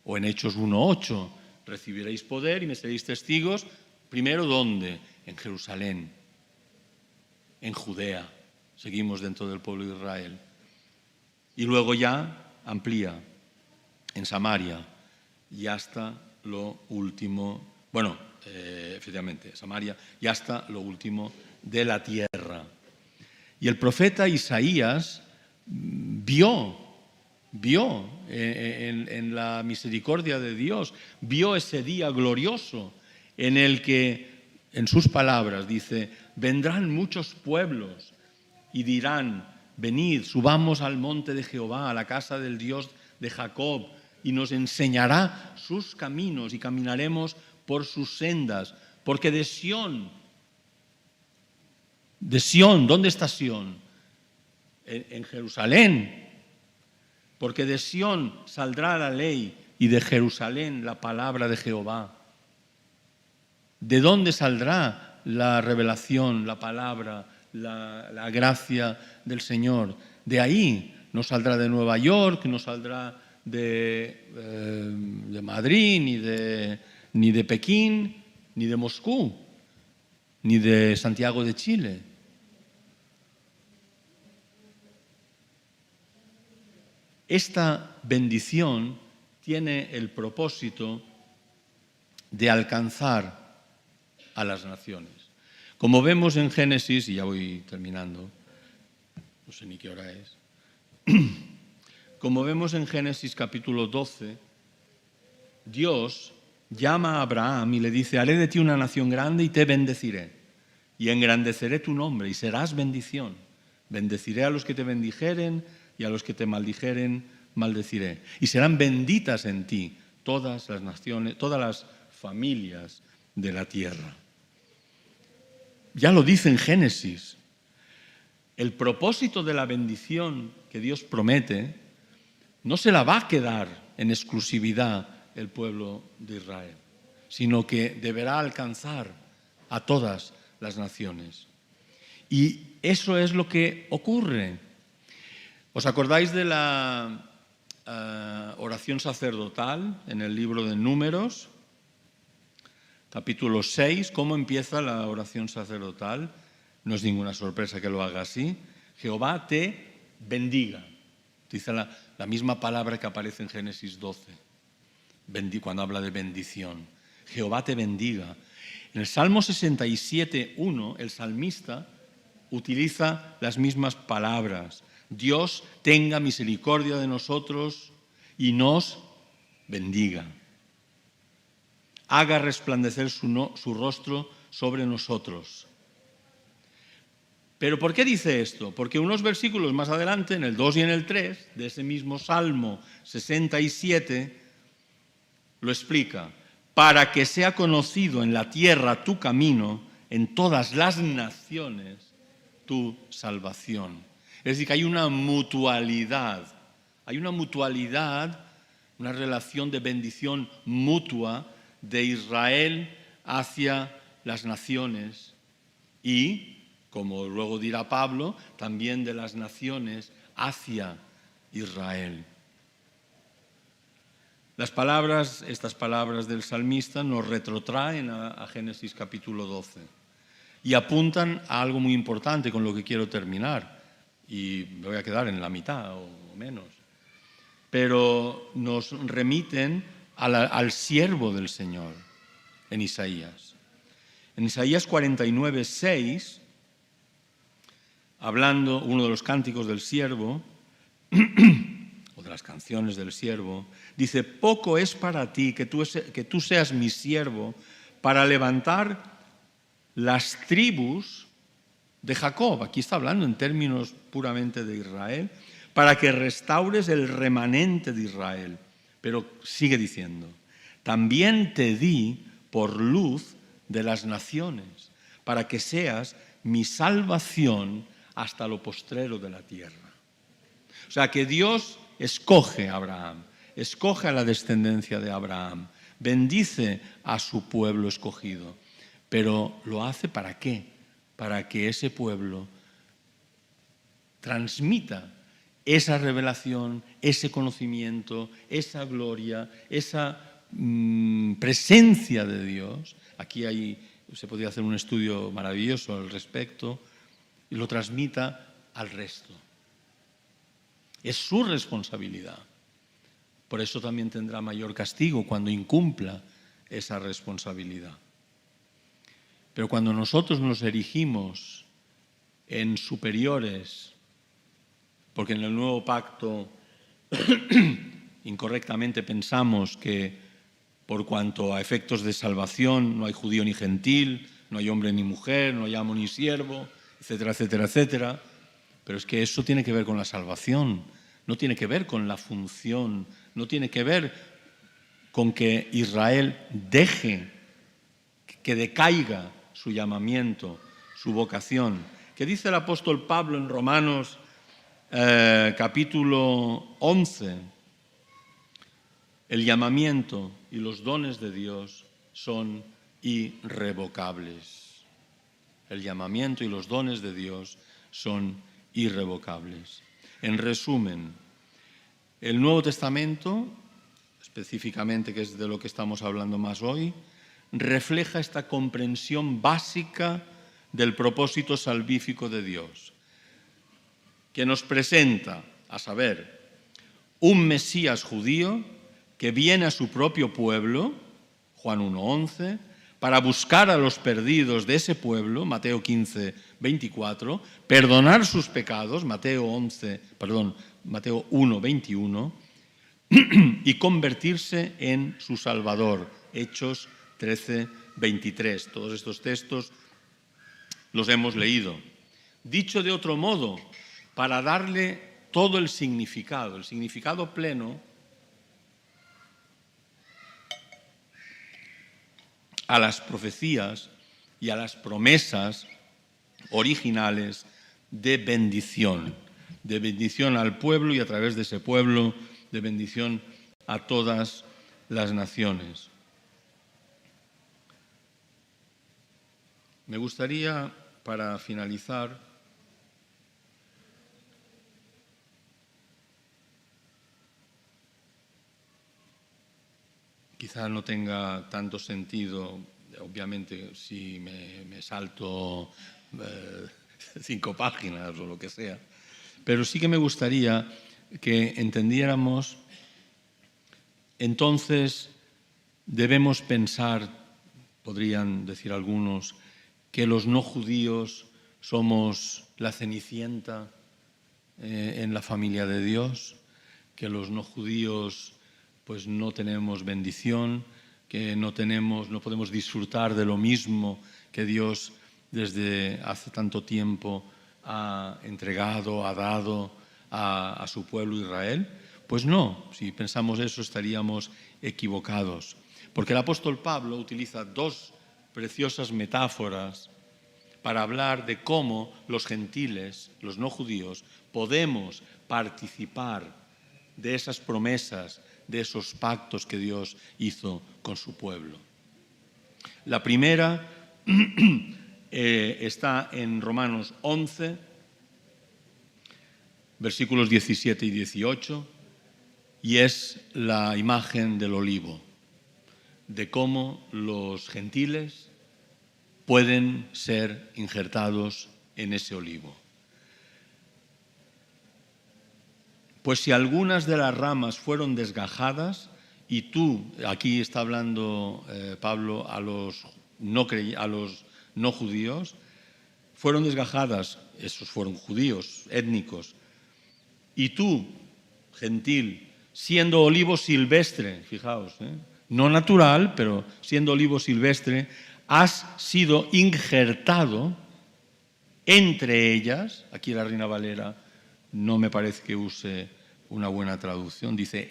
O en Hechos 1:8, recibiréis poder y me seréis testigos. Primero, ¿dónde? En Jerusalén, en Judea. Seguimos dentro del pueblo de Israel. Y luego ya amplía en Samaria y hasta lo último, efectivamente, Samaria y hasta lo último de la tierra. Y el profeta Isaías vio en la misericordia de Dios, vio ese día glorioso en el que, en sus palabras, dice: vendrán muchos pueblos y dirán: venid, subamos al monte de Jehová, a la casa del Dios de Jacob, y nos enseñará sus caminos y caminaremos por sus sendas. Porque de Sión, ¿dónde está Sión? En Jerusalén. Porque de Sión saldrá la ley y de Jerusalén la palabra de Jehová. ¿De dónde saldrá la revelación, la palabra, la gracia del Señor? De ahí. No saldrá de Nueva York, no saldrá de Madrid, ni de Pekín, ni de Moscú, ni de Santiago de Chile. Esta bendición tiene el propósito de alcanzar a las naciones. Como vemos en Génesis, y ya voy terminando, no sé ni qué hora es, como vemos en Génesis capítulo 12, Dios llama a Abraham y le dice: haré de ti una nación grande y te bendeciré, y engrandeceré tu nombre y serás bendición. Bendeciré a los que te bendijeren y a los que te maldijeren maldeciré. Y serán benditas en ti todas las naciones, todas las familias de la tierra. Ya lo dice en Génesis. El propósito de la bendición que Dios promete no se la va a quedar en exclusividad el pueblo de Israel, sino que deberá alcanzar a todas las naciones. Y eso es lo que ocurre. ¿Os acordáis de la oración sacerdotal en el libro de Números? Capítulo 6, ¿cómo empieza la oración sacerdotal? No es ninguna sorpresa que lo haga así. Jehová te bendiga. Dice la misma palabra que aparece en Génesis 12, cuando habla de bendición. Jehová te bendiga. En el Salmo 67:1, el salmista utiliza las mismas palabras. Dios tenga misericordia de nosotros y nos bendiga. haga resplandecer su rostro sobre nosotros. ¿Pero por qué dice esto? Porque unos versículos más adelante, en el 2 y en el 3, de ese mismo Salmo 67, lo explica. Para que sea conocido en la tierra tu camino, en todas las naciones tu salvación. Es decir, que hay una mutualidad, una relación de bendición mutua de Israel hacia las naciones y, como luego dirá Pablo, también de las naciones hacia Israel. Estas palabras del salmista nos retrotraen a Génesis capítulo 12 y apuntan a algo muy importante con lo que quiero terminar, y me voy a quedar en la mitad o menos, pero nos remiten al siervo del Señor en Isaías. En Isaías 49, 6, hablando uno de los cánticos del siervo, o de las canciones del siervo, dice: poco es para ti que tú seas mi siervo para levantar las tribus de Jacob. Aquí está hablando en términos puramente de Israel, para que restaures el remanente de Israel. Pero sigue diciendo: también te di por luz de las naciones, para que seas mi salvación hasta lo postrero de la tierra. O sea que Dios escoge a Abraham, escoge a la descendencia de Abraham, bendice a su pueblo escogido, pero ¿lo hace para qué? Para que ese pueblo transmita esa revelación, ese conocimiento, esa gloria, esa presencia de Dios. Aquí se podría hacer un estudio maravilloso al respecto, y lo transmita al resto. Es su responsabilidad. Por eso también tendrá mayor castigo cuando incumpla esa responsabilidad. Pero cuando nosotros nos erigimos en superiores, porque en el nuevo pacto incorrectamente pensamos que por cuanto a efectos de salvación no hay judío ni gentil, no hay hombre ni mujer, no hay amo ni siervo, etcétera, etcétera, etcétera. Pero es que eso tiene que ver con la salvación, no tiene que ver con la función, no tiene que ver con que Israel deje que decaiga su llamamiento, su vocación. ¿Qué dice el apóstol Pablo en Romanos capítulo 11? El llamamiento y los dones de Dios son irrevocables. El llamamiento y los dones de Dios son irrevocables. En resumen, el Nuevo Testamento, específicamente, que es de lo que estamos hablando más hoy, refleja esta comprensión básica del propósito salvífico de Dios, que nos presenta, a saber, un Mesías judío que viene a su propio pueblo, Juan 1:11, para buscar a los perdidos de ese pueblo, Mateo 15:24, perdonar sus pecados, Mateo 1:21, y convertirse en su Salvador, Hechos 13:23. Todos estos textos los hemos leído. Dicho de otro modo, para darle todo el significado pleno a las profecías y a las promesas originales de bendición al pueblo y a través de ese pueblo, de bendición a todas las naciones. Me gustaría, para finalizar, quizá no tenga tanto sentido, obviamente, si me salto 5 páginas o lo que sea, pero sí que me gustaría que entendiéramos, entonces debemos pensar, podrían decir algunos, que los no judíos somos la cenicienta en la familia de Dios, que los no judíos pues no tenemos bendición, que no podemos disfrutar de lo mismo que Dios desde hace tanto tiempo ha entregado, ha dado a su pueblo Israel? Pues no, si pensamos eso estaríamos equivocados. Porque el apóstol Pablo utiliza dos preciosas metáforas para hablar de cómo los gentiles, los no judíos, podemos participar de esas promesas, de esos pactos que Dios hizo con su pueblo. La primera está en Romanos 11, versículos 17 y 18, y es la imagen del olivo, de cómo los gentiles pueden ser injertados en ese olivo. Pues si algunas de las ramas fueron desgajadas, y tú, aquí está hablando Pablo a los no judíos, fueron desgajadas, esos fueron judíos, étnicos, y tú, gentil, siendo olivo silvestre, fijaos, no natural, pero siendo olivo silvestre, has sido injertado entre ellas. Aquí la Reina Valera no me parece que use una buena traducción, dice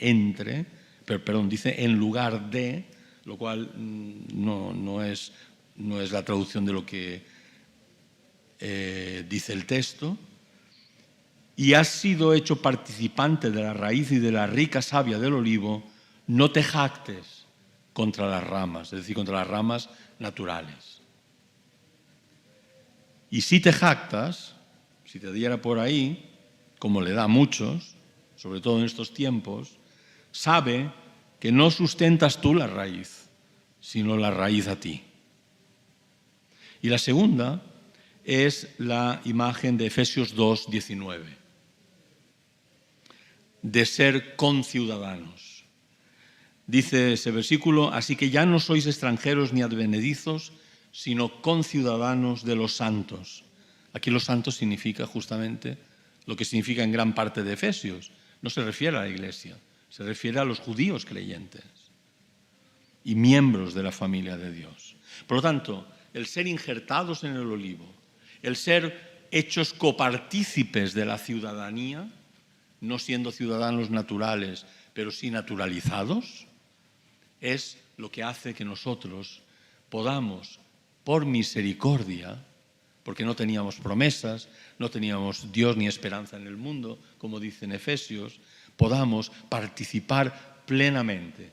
dice en lugar de, lo cual no es la traducción de lo que dice el texto. Y has sido hecho participante de la raíz y de la rica savia del olivo, no te jactes contra las ramas, es decir, contra las ramas naturales. Y si te jactas, si te diera por ahí, como le da a muchos, sobre todo en estos tiempos, sabe que no sustentas tú la raíz, sino la raíz a ti. Y la segunda es la imagen de Efesios 2, 19, de ser conciudadanos. Dice ese versículo: así que ya no sois extranjeros ni advenedizos, sino conciudadanos de los santos. Aquí los santos significa justamente lo que significa en gran parte de Efesios. No se refiere a la Iglesia, se refiere a los judíos creyentes y miembros de la familia de Dios. Por lo tanto, el ser injertados en el olivo, el ser hechos copartícipes de la ciudadanía, no siendo ciudadanos naturales, pero sí naturalizados, es lo que hace que nosotros podamos, por misericordia, porque no teníamos promesas, no teníamos Dios ni esperanza en el mundo, como dice en Efesios, podamos participar plenamente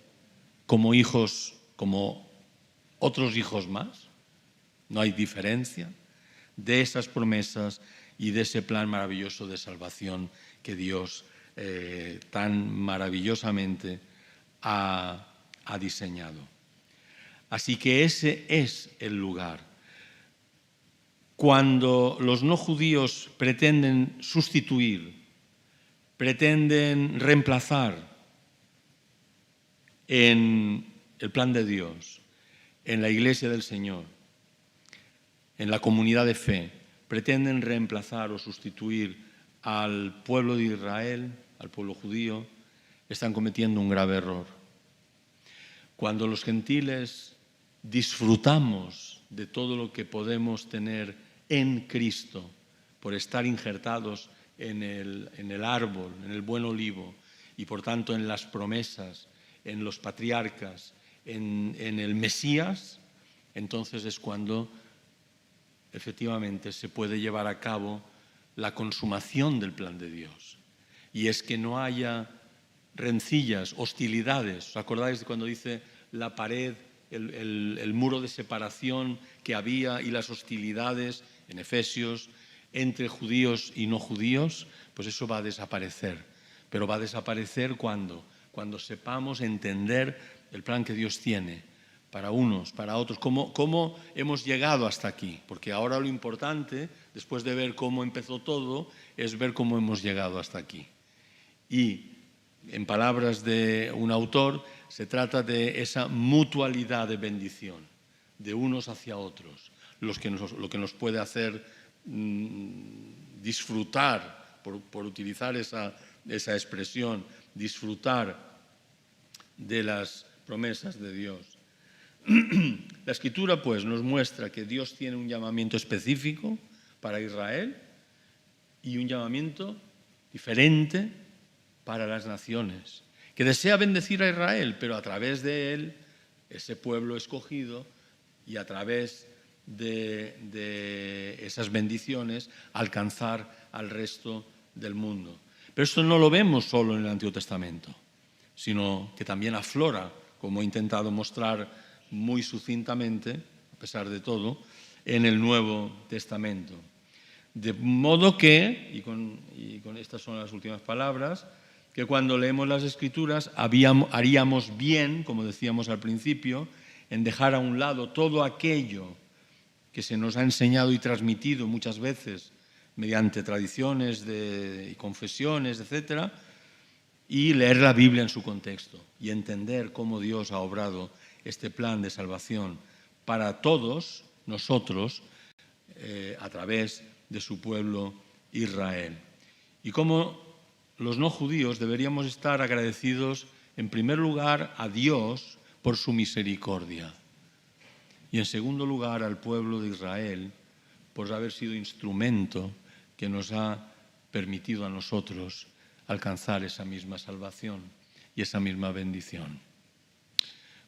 como hijos, como otros hijos más, no hay diferencia, de esas promesas y de ese plan maravilloso de salvación que Dios tan maravillosamente ha diseñado. Así que ese es el lugar. Cuando los no judíos pretenden sustituir, pretenden reemplazar en el plan de Dios, en la Iglesia del Señor, en la comunidad de fe, pretenden reemplazar o sustituir al pueblo de Israel, al pueblo judío, están cometiendo un grave error. Cuando los gentiles disfrutamos de todo lo que podemos tener en Cristo por estar injertados en el árbol, en el buen olivo, y por tanto en las promesas, en los patriarcas, en el Mesías, entonces es cuando efectivamente se puede llevar a cabo la consumación del plan de Dios. Y es que no haya rencillas, hostilidades. ¿Os acordáis de cuando dice la pared, el muro de separación que había y las hostilidades en Efesios entre judíos y no judíos? Pues eso va a desaparecer. Pero va a desaparecer cuando sepamos entender el plan que Dios tiene para unos, para otros, cómo hemos llegado hasta aquí. Porque ahora lo importante, después de ver cómo empezó todo, es ver cómo hemos llegado hasta aquí. Y, en palabras de un autor, se trata de esa mutualidad de bendición, de unos hacia otros, lo que nos puede hacer disfrutar, por utilizar esa expresión, disfrutar de las promesas de Dios. La Escritura, pues, nos muestra que Dios tiene un llamamiento específico para Israel y un llamamiento diferente para las naciones, que desea bendecir a Israel, pero a través de él, ese pueblo escogido, y a través de esas bendiciones, alcanzar al resto del mundo. Pero esto no lo vemos solo en el Antiguo Testamento, sino que también aflora, como he intentado mostrar muy sucintamente, a pesar de todo, en el Nuevo Testamento. De modo que, y con estas son las últimas palabras, que cuando leemos las Escrituras haríamos bien, como decíamos al principio, en dejar a un lado todo aquello que se nos ha enseñado y transmitido muchas veces mediante tradiciones y confesiones, etc., y leer la Biblia en su contexto y entender cómo Dios ha obrado este plan de salvación para todos nosotros a través de su pueblo Israel. Y cómo los no judíos deberíamos estar agradecidos en primer lugar a Dios por su misericordia y en segundo lugar al pueblo de Israel por haber sido instrumento que nos ha permitido a nosotros alcanzar esa misma salvación y esa misma bendición.